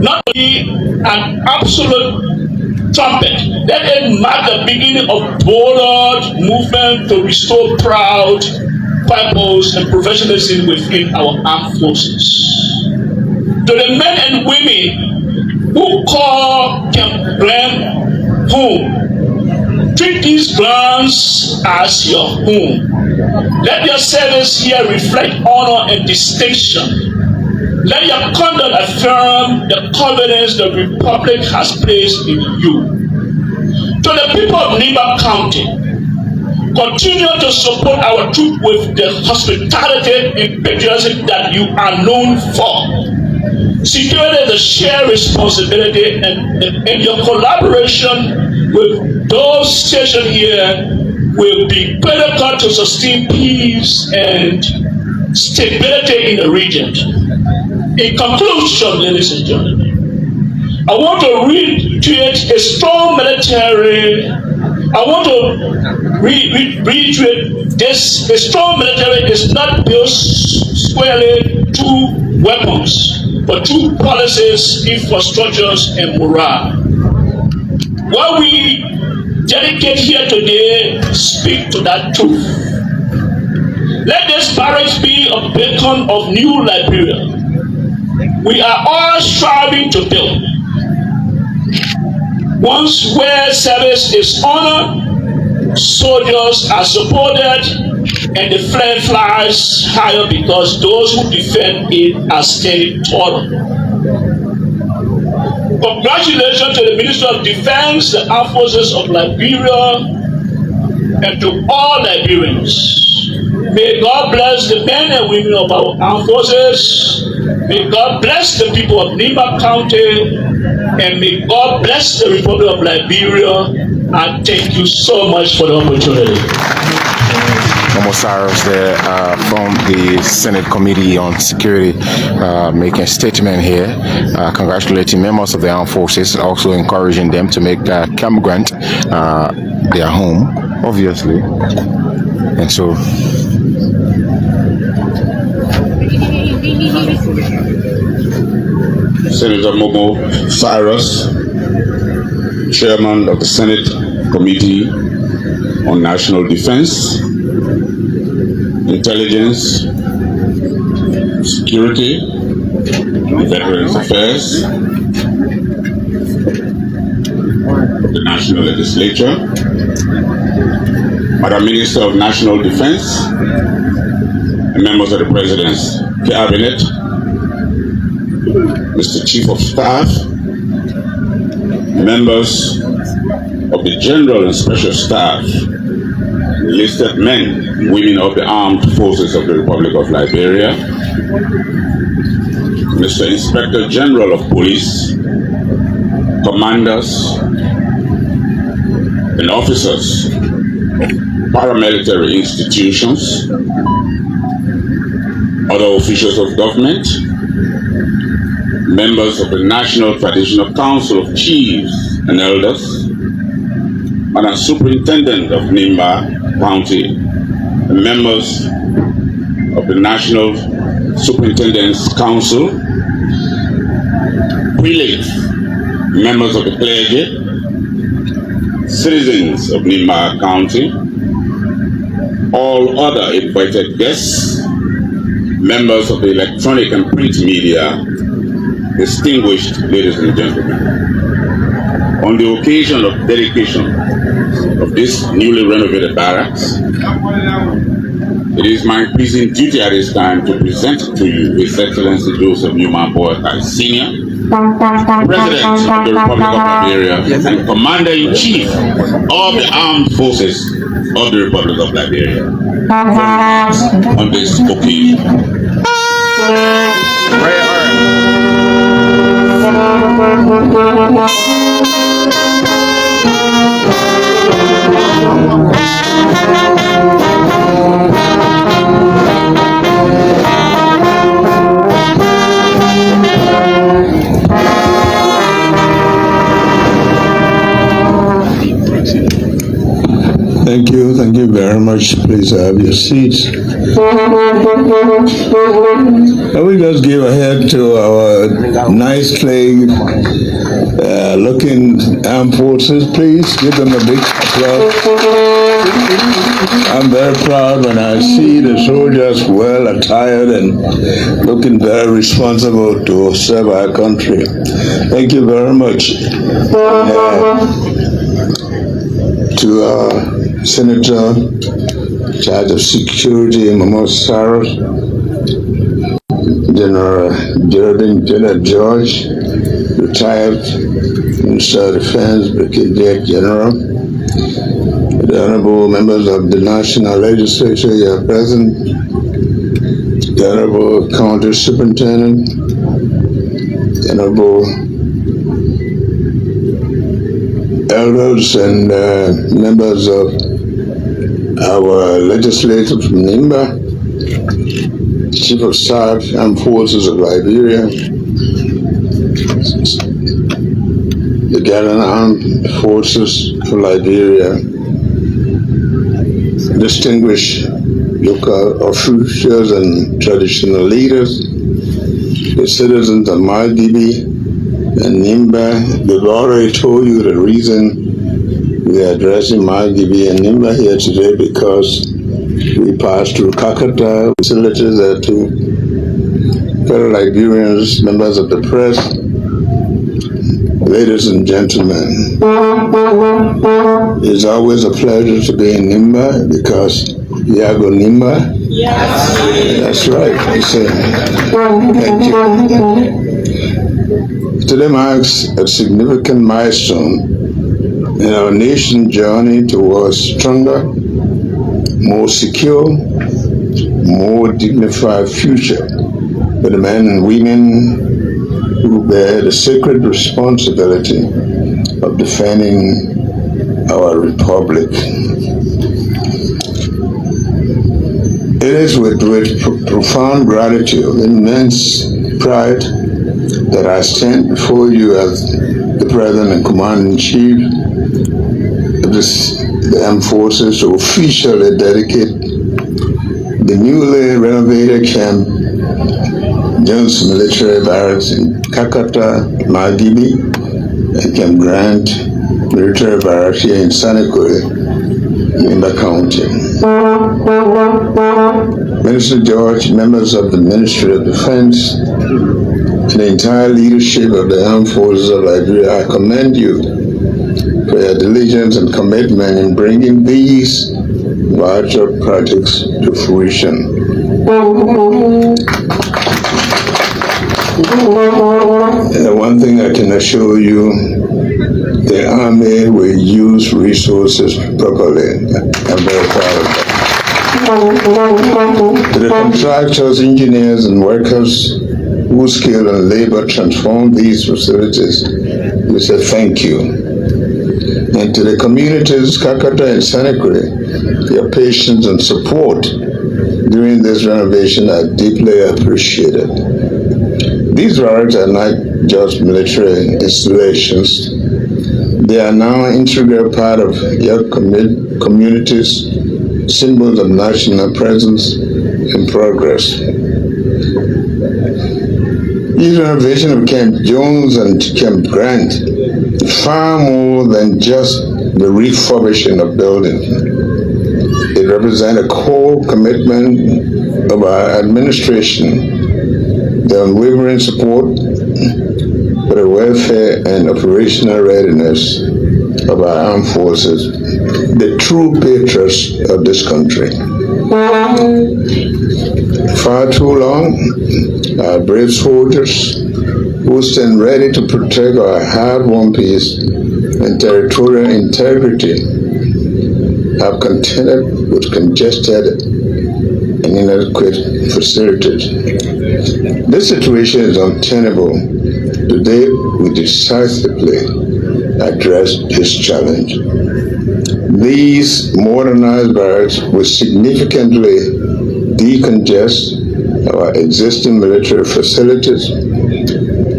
not to be an absolute trumpet. Let it mark the beginning of broader movement to restore pride, purpose, and professionalism within our armed forces. To the men and women who call Camp Glen home, treat these grounds as your home. Let your service here reflect honor and distinction. Let your conduct affirm the confidence the Republic has placed in you. To the people of Nimba County, continue to support our troops with the hospitality and patriotism that you are known for. Security is a shared responsibility, and your collaboration with those stationed here will be critical to sustain peace and stability in the region. In conclusion, ladies and gentlemen, I want to reiterate a strong military. I want to reiterate this: a strong military is not built squarely through weapons, but through policies, infrastructures, and morale. What we dedicate here today speak to that truth. Let this barracks be a beacon of new Liberia. We are all striving to build ones where service is honored, soldiers are supported, and the flag flies higher because those who defend it are standing taller. Congratulations to the Ministry of Defense, the Armed Forces of Liberia, and to all Liberians. May God bless the men and women of our armed forces. May God bless the people of Nimba County, and may God bless the Republic of Liberia. And thank you so much for the opportunity. Momo Cyrus there from the Senate Committee on Security making a statement here, congratulating members of the armed forces, also encouraging them to make Camp Grant their home, obviously. And so Senator Momo Cyrus, Chairman of the Senate Committee on National Defense, Intelligence, Security, and Veterans Affairs of the National Legislature, Madam Minister of National Defense, and members of the President's Cabinet, Mr. Chief of Staff, members of the General and Special Staff, enlisted men and women of the Armed Forces of the Republic of Liberia, Mr. Inspector General of Police, commanders and officers of paramilitary institutions, other officials of government, members of the National Traditional Council of Chiefs and Elders, Madam Superintendent of Nimba County, and members of the National Superintendent's Council, prelates, members of the clergy, citizens of Nimba County, all other invited guests, members of the electronic and print media, distinguished ladies and gentlemen. On the occasion of dedication of this newly renovated barracks, it is my pleasing duty at this time to present to you His Excellency Joseph Pre.Boakai Sr., President of the Republic of Liberia and Commander-in-Chief of the Armed Forces of the Republic of Liberia on this occasion. Thank you very much. Please have your seats. And we just give a head to our nicely looking armed forces. Please give them a big applause. I'm very proud when I see the soldiers well attired and looking very responsible to serve our country. Thank you very much. To Senator in charge of Security, Momo Cyrus, General George, retired Minister of Defense, Brigadier General, the honorable members of the National Legislature here present, the honorable County Superintendent, the honorable elders and members of our legislature from Nimba, Chief of Staff, Armed Forces of Liberia, the gallant Armed Forces of Liberia, distinguished local officials and traditional leaders, the citizens of Maldivi and Nimba. They've already told you the reason we are addressing Maldivi and Nimba here today, because we passed through Kakata facilities there to fellow Liberians, members of the press, ladies and gentlemen. It's always a pleasure to be in Nimba because Yago Nimba. Yes. That's right. Thank you. Today marks a significant milestone in our nation's journey towards stronger, more secure, more dignified future for the men and women who bear the sacred responsibility of defending our republic. It is with profound gratitude, immense pride, that I stand before you as the President and Commander-in-Chief of the Armed Forces to officially dedicate the newly renovated Camp Jones Military Barracks in Kakata, Magibi, and Camp Grant Military Barracks here in Sanniquelle, Nimba County. Minister George, members of the Ministry of Defense, and the entire leadership of the Armed Forces of Liberia, I commend you for your diligence and commitment in bringing these larger projects to fruition. And one thing I can assure you, the Army will use resources properly. I'm very proud of that. To the contractors, engineers, and workers whose skill and labor transformed these facilities, we say thank you. And to the communities, Kakata and Sanniquelle, your patience and support during this renovation are deeply appreciated. These barracks are not just military installations. They are now an integral part of your communities, symbols of national presence and progress. This renovation of Camp Jones and Camp Grant is far more than just the refurbishing of buildings. It represents a core commitment of our administration, the unwavering support for the welfare and operational readiness of our armed forces, the true patriots of this country. Far too long, our brave soldiers who stand ready to protect our hard-won peace and territorial integrity have contended with congested and inadequate facilities. This situation is untenable. Today, we decisively address this challenge. These modernized barracks will significantly decongest our existing military facilities,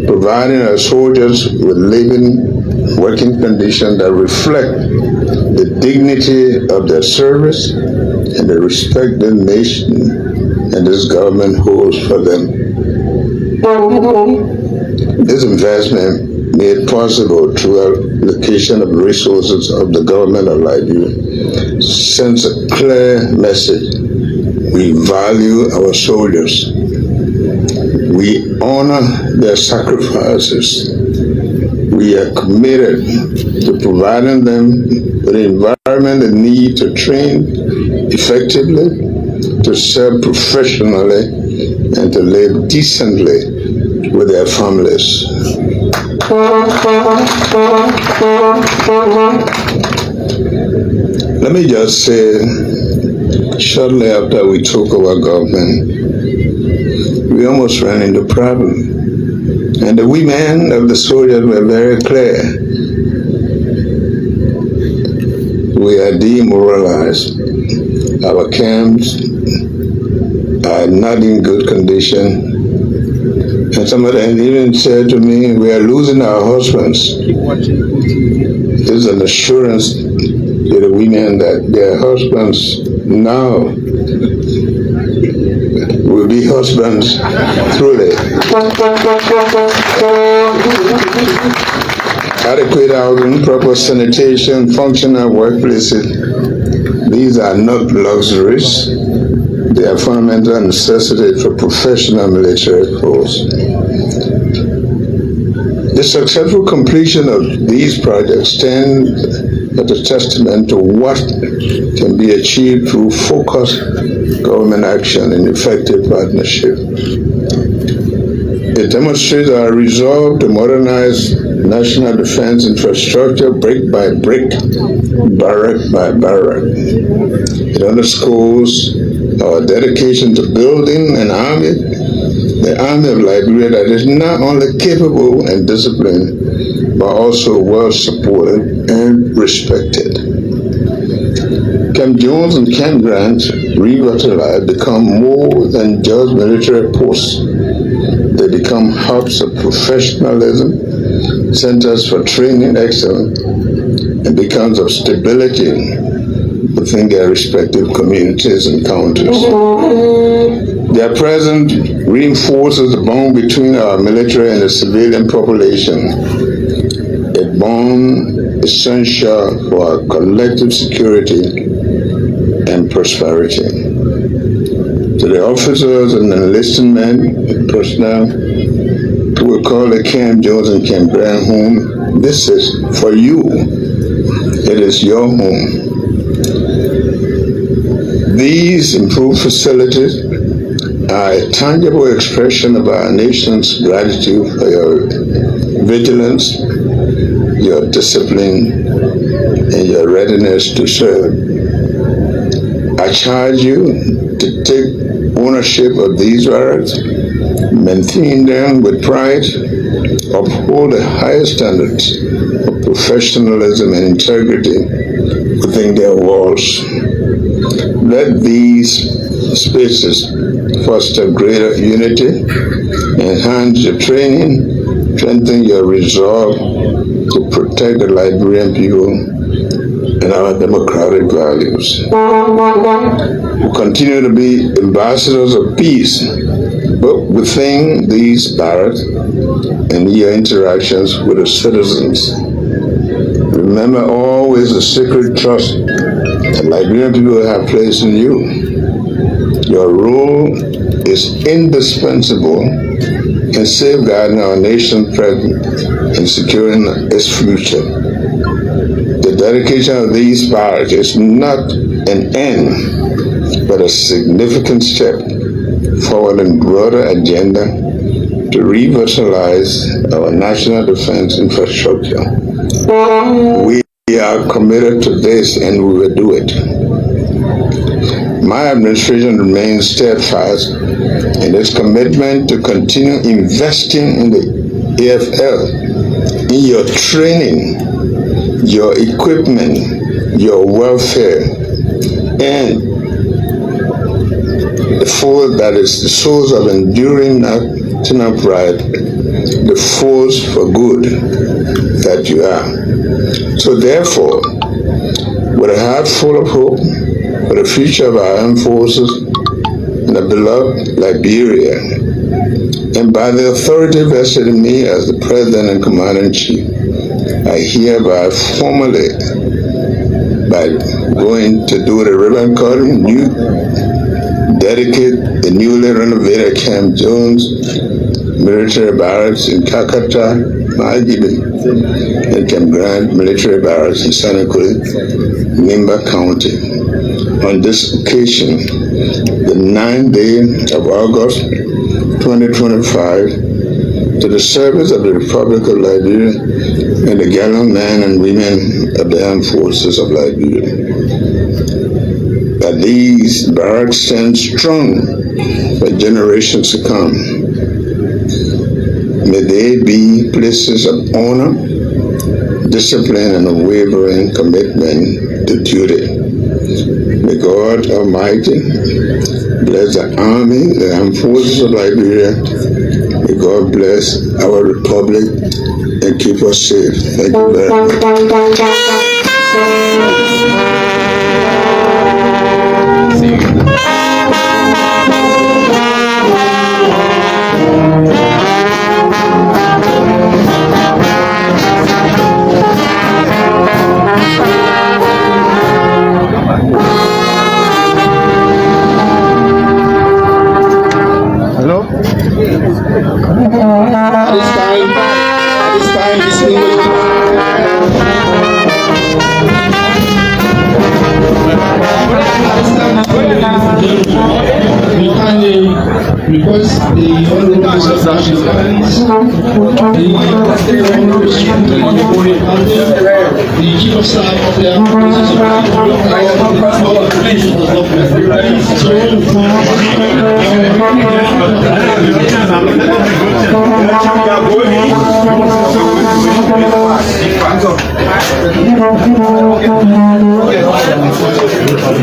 providing our soldiers with living, working conditions that reflect the dignity of their service and the respect the nation and this government holds for them. This investment made possible through allocation of resources of the government of Liberia sends a clear message. We value our soldiers. We honor their sacrifices. We are committed to providing them with the environment they need to train effectively, to serve professionally, and to live decently with their families. Let me just say, shortly after we took over government, we almost ran into a problem. And the women of the soldiers were very clear. We are demoralized. Our camps are not in good condition. And some of them even said to me, we are losing our husbands. This is an assurance to the women that their husbands now will be husbands truly. Adequate housing, proper sanitation, functional workplaces, these are not luxuries. They are fundamental necessities for professional military force. The successful completion of these projects stands as a testament to what can be achieved through focused government action and effective partnership. It demonstrates our resolve to modernize national defense infrastructure brick by brick, barrack by barrack. It underscores our dedication to building an army, the army of Liberia that is not only capable and disciplined, but also well supported and respected. Camp Jones and Camp Grant revitalized become more than just military posts. They become hubs of professionalism, centers for training excellence, and beacons of stability within their respective communities and counties. Their presence reinforces the bond between our military and the civilian population, a bond essential for our collective security and prosperity. To the officers and enlisted men and personnel who will call the Camp Jones and Camp Grant home, this is for you. It is your home. These improved facilities are a tangible expression of our nation's gratitude for your vigilance, your discipline, and your readiness to serve. I charge you to take ownership of these barracks, maintain them with pride, uphold the highest standards of professionalism and integrity within their walls. Let these spaces foster greater unity, enhance your training, strengthen your resolve to protect the Liberian people and our democratic values. We continue to be ambassadors of peace, but within these barracks and your interactions with the citizens. Remember always the sacred trust that Liberian people have placed in you. Your role is indispensable in safeguarding our nation's present and securing its future. The dedication of these barracks is not an end, but a significant step forward in broader agenda to revitalize our national defense infrastructure. We are committed to this and we will do it. My administration remains steadfast in its commitment to continue investing in the AFL, in your training, your equipment, your welfare, and the force that is the source of enduring national pride, the force for good that you are. So therefore, with a heart full of hope for the future of our armed forces in the beloved Liberia, and by the authority vested in me as the President and Commander-in-Chief, I hereby formally, by going to do the ribbon cutting, dedicate the newly renovated Camp Jones military barracks in Kakata, Mahigibi, and Camp Grant military barracks in Sanniquelle, Nimba County. On this occasion, the 9th day of August 2025, to the service of the Republic of Liberia and the gallant men and women of the armed forces of Liberia. That these barracks stand strong for generations to come. May they be places of honor, discipline, and unwavering commitment to duty. May God Almighty bless the Army, the armed forces of Liberia. May God bless our Republic and keep us safe. Thank you very much. Hello? At this time, distinguished. We kindly request the Honorable Minister of National Defense, the Chief of Staff of the Armed Forces of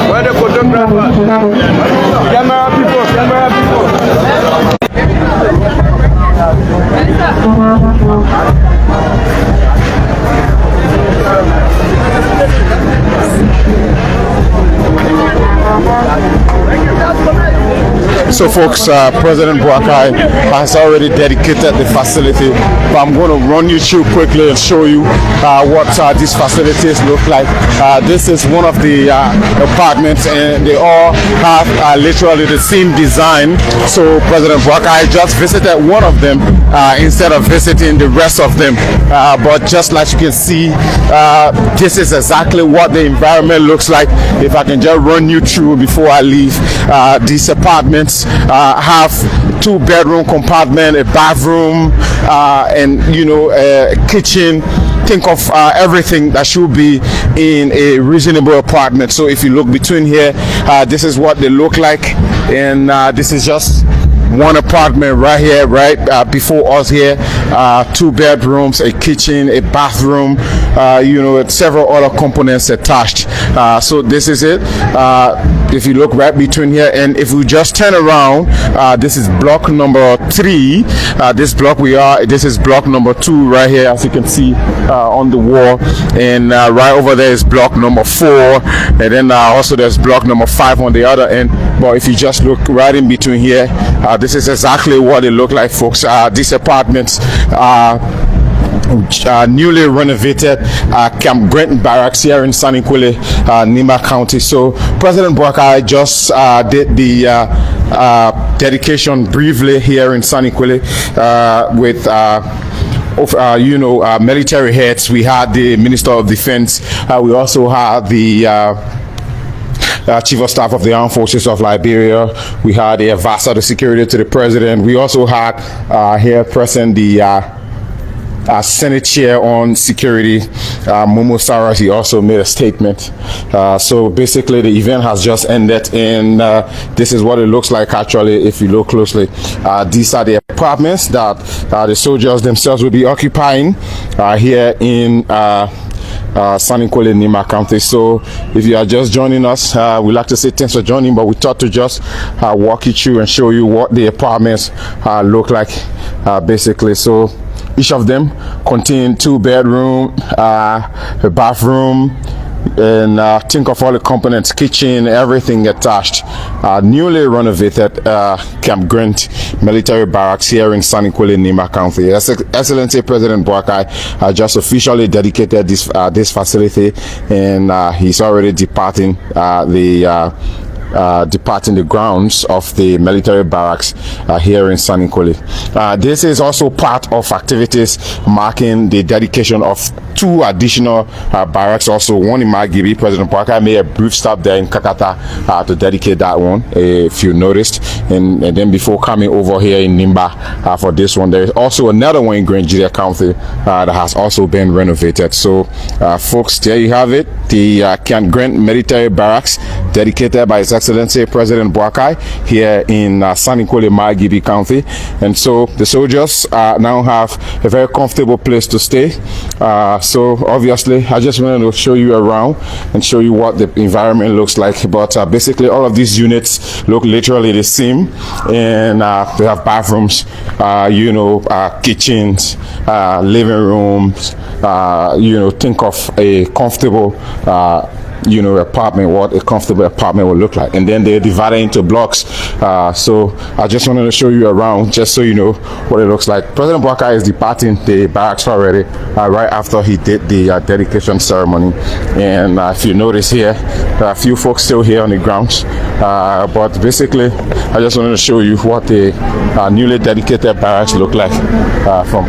Where the photographer? Camera people, camera people. So folks, President Boakai has already dedicated the facility, but I'm going to run you through quickly and show you what these facilities look like. This is one of the apartments, and they all have literally the same design. So President Boakai just visited one of them instead of visiting the rest of them. But just like you can see, this is exactly what the environment looks like. If I can just run you through before I leave, these apartments have 2-bedroom compartment, a bathroom, and a kitchen. Think of everything that should be in a reasonable apartment. So if you look between here, this is what they look like, and this is just one apartment right here, right before us here. 2 bedrooms, a kitchen, a bathroom, several other components attached. So this is it. If you look right between here, and if we just turn around, this is block number 3. This is block number 2 right here, as you can see on the wall, and right over there is block number 4, and then also there's block number 5 on the other end. But if you just look right in between here, this is exactly what they look like, folks. These apartments are newly renovated Camp Grant Barracks here in Sanniquelle, Nimba County. So President Boakai just did the dedication briefly here in Sanniquelle with military heads. We had the Minister of Defense. We also had the Chief of Staff of the Armed Forces of Liberia. We had the advisor to security to the president. We also had here present the Senate Chair on Security, Momo Saras. He also made a statement. So basically the event has just ended, and this is what it looks like actually if you look closely. These are the apartments that the soldiers themselves will be occupying here in Sanniquelle, Nimba County. So if you are just joining us, we'd like to say thanks for joining, but we thought to just walk you through and show you what the apartments look like basically. So each of them contain 2 bedroom, a bathroom, and think of all the components, kitchen, everything attached. Newly renovated Camp Grant military barracks here in Sanniquelle, Nimba County. Excellency President Boakai just officially dedicated this facility, and he's already departing the grounds of the military barracks here in Sanniquelle. This is also part of activities marking the dedication of 2 additional barracks, also one in Margibi. President Boakai made a brief stop there in Kakata to dedicate that one, if you noticed, and then before coming over here in Nimba for this one. There is also another one in Nigeria County that has also been renovated. So folks, there you have it, the Camp Grant military barracks dedicated by His Excellency President Boakai here in Sanniquelle, Margibi County. And so the soldiers now have a very comfortable place to stay. So obviously I just wanted to show you around and show you what the environment looks like. But basically all of these units look literally the same, and they have bathrooms, kitchens, living rooms, think of a comfortable apartment, what a comfortable apartment will look like. And then they're divided into blocks. So I just wanted to show you around just so you know what it looks like. President Boakai is departing the barracks already right after he did the dedication ceremony. And if you notice here, there are a few folks still here on the grounds. But basically I just wanted to show you what the newly dedicated barracks look like from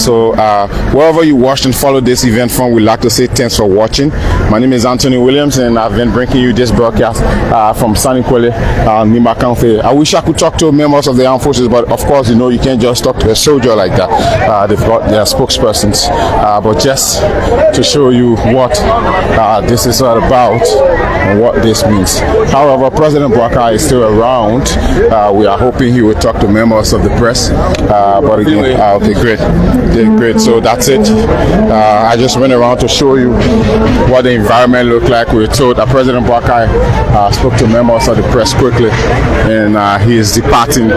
So wherever you watched and followed this event from, we'd like to say thanks for watching. My name is Anthony Williams, and I've been bringing you this broadcast from Sanniquelle, Nimba County. I wish I could talk to members of the armed forces, but of course, you know, you can't just talk to a soldier like that. They've got their spokespersons. But just to show you what this is all about and what this means. However, President Boakai is still around. We are hoping he will talk to members of the press. But again, okay, great. Yeah, great. So that's it. I just went around to show you what the environment looked like. We were told that President Boakai spoke to members of the press quickly, and he is departing.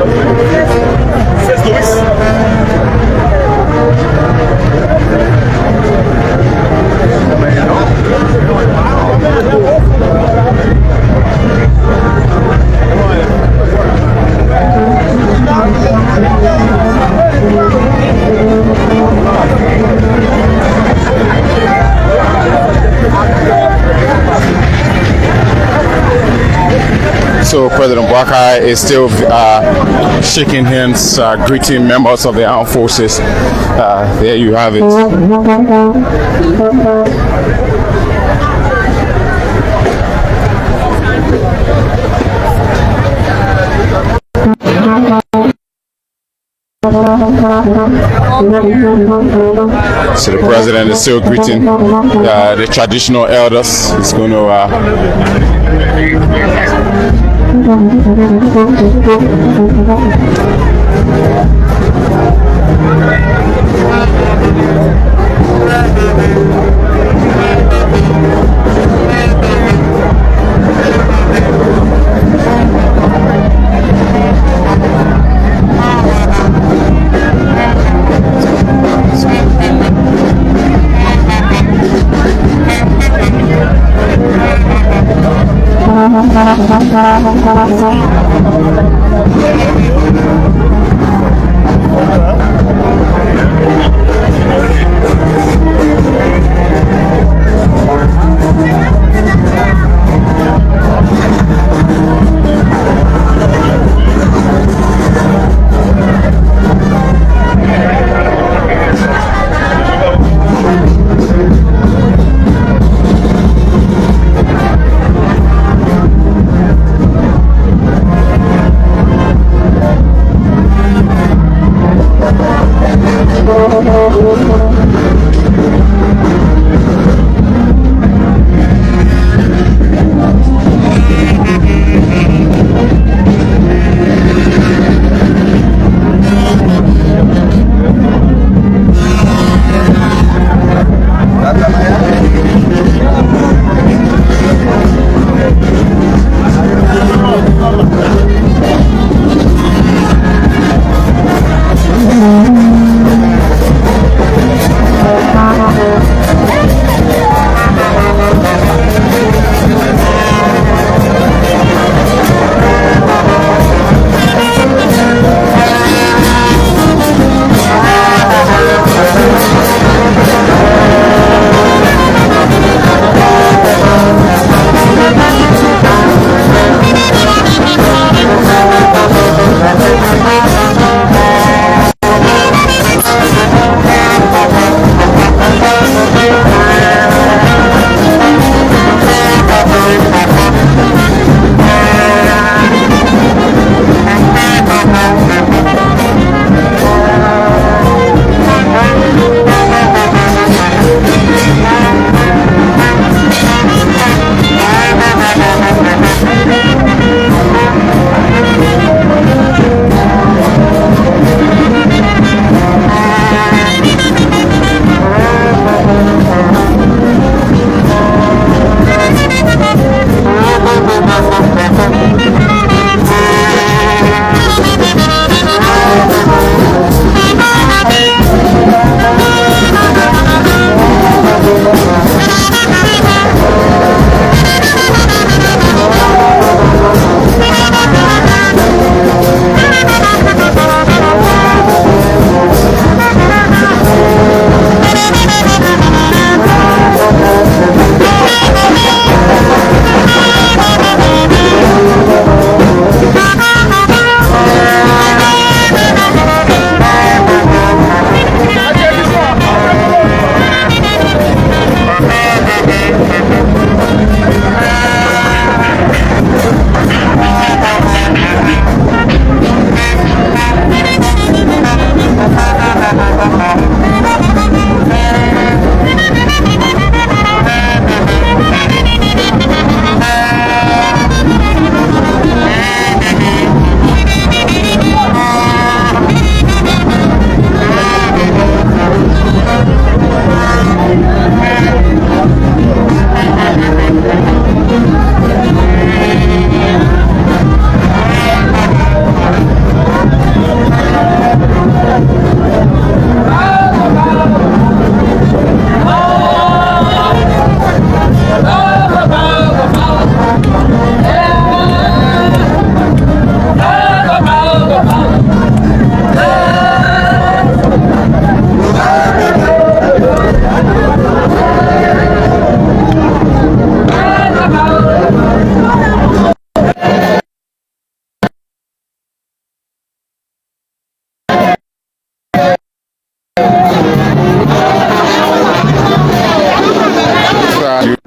So President Boakai is still shaking hands, greeting members of the armed forces. There you have it. So the president is still greeting the traditional elders. He's going to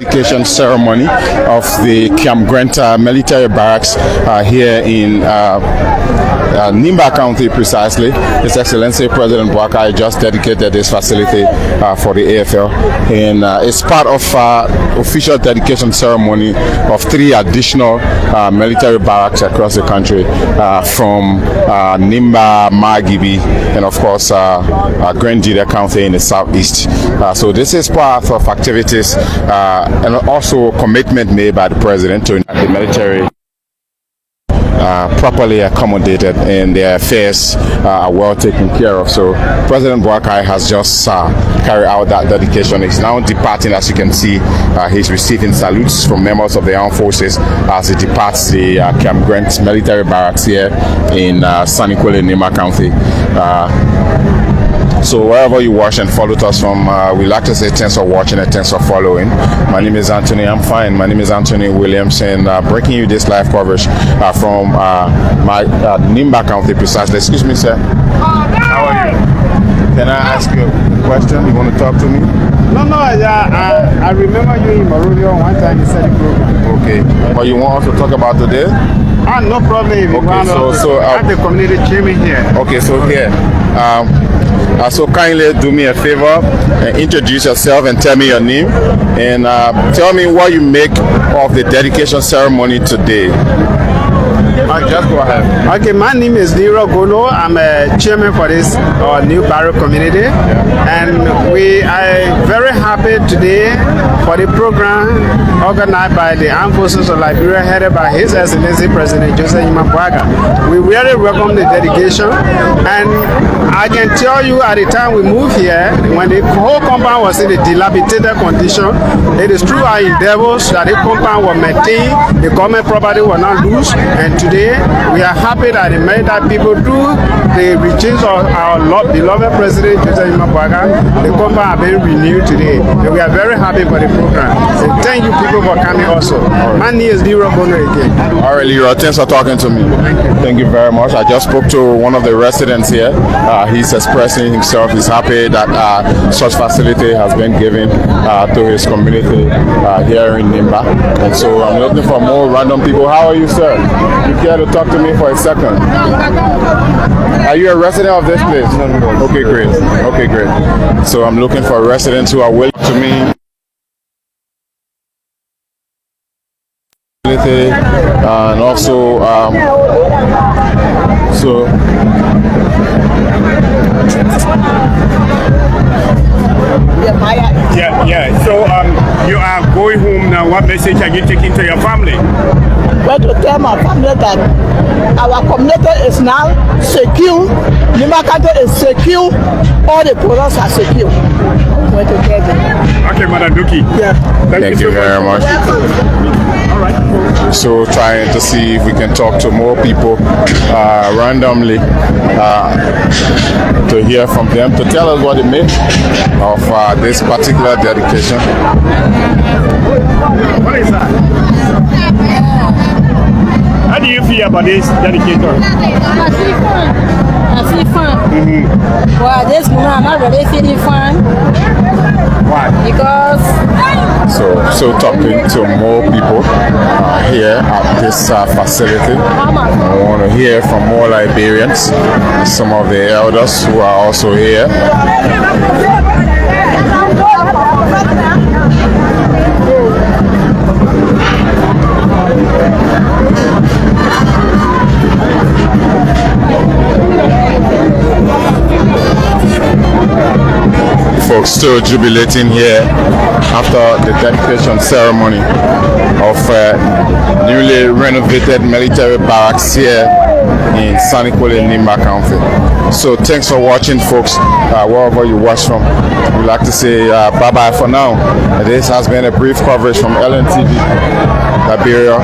dedication ceremony of the Camp Grant military barracks here in Nimba County precisely. His Excellency President Boakai just dedicated this facility for the AFL, and it's part of official dedication ceremony of 3 additional military barracks across the country from Nimba, Margibi, and of course Grand Jida County in the southeast. So this is part of activities and also commitment made by the President to the military properly accommodated and their affairs are well taken care of. So President Boakai has just carried out that dedication. He's now departing. As you can see, he's receiving salutes from members of the armed forces as he departs the Camp Grant military barracks here in Sanniquelle, Nimba County. So wherever you watch and follow us from, we like to say thanks for watching and thanks for following. My name is Anthony. I'm fine. My name is Anthony Williamson, breaking you this live coverage from my Nimba County precisely. Excuse me, sir. How are you? Can I ask you a question? You want to talk to me? No, I remember you in Marudio one time you said the program. Okay. But you want us to talk about today? No problem. Okay, so I'm the community chairman here. Okay, so here. So kindly do me a favor and introduce yourself and tell me your name and tell me what you make of the dedication ceremony today. Just go ahead. Okay, my name is Nero Golo. I'm a chairman for this new Barrow community, and we are very happy today for the program organized by the Armed Forces of Liberia, headed by His Excellency President Joseph Boakai. We really welcome the dedication, and I can tell you at the time we moved here, when the whole compound was in a dilapidated condition, it is through our endeavors that the compound was maintained, the government property was not loose, and today we are happy that the military people, through the regimes of our beloved President Joseph Boakai, the compound have been renewed today, and we are very happy for the program. And thank you people for coming also. My name is Leroy Bono again. All right, Leroy, thanks for talking to me. Thank you very much. I just spoke to one of the residents here. He's expressing himself. He's happy that such facility has been given to his community here in Nimba. And so I'm looking for more random people. How are you, sir? You care to talk to me for a second? Are you a resident of this place? No. Okay, great. Okay, great. So I'm looking for residents who are willing to me. And also so So you are going home now. What message are you taking to your family? Well, to tell my family that our community is now secure, Nimba County is secure, all the products are secure. Well, to tell them. Okay, Madam Duki. Yeah. Thank you very much. All right. So trying to see if we can talk to more people randomly to hear from them, to tell us what they make of this particular dedication. What is that? How do you feel about this dedicator? I feel fun. Well, this moment I'm not really feeling fun. Why? Because So talking to more people here at this facility. I want to hear from more Liberians, some of the elders who are also here. Folks still jubilating here after the dedication ceremony of newly renovated military barracks here in Sanniquelle, Nimba County. So thanks for watching, folks, wherever you watch from. We'd like to say bye-bye for now. This has been a brief coverage from LNTV Liberia.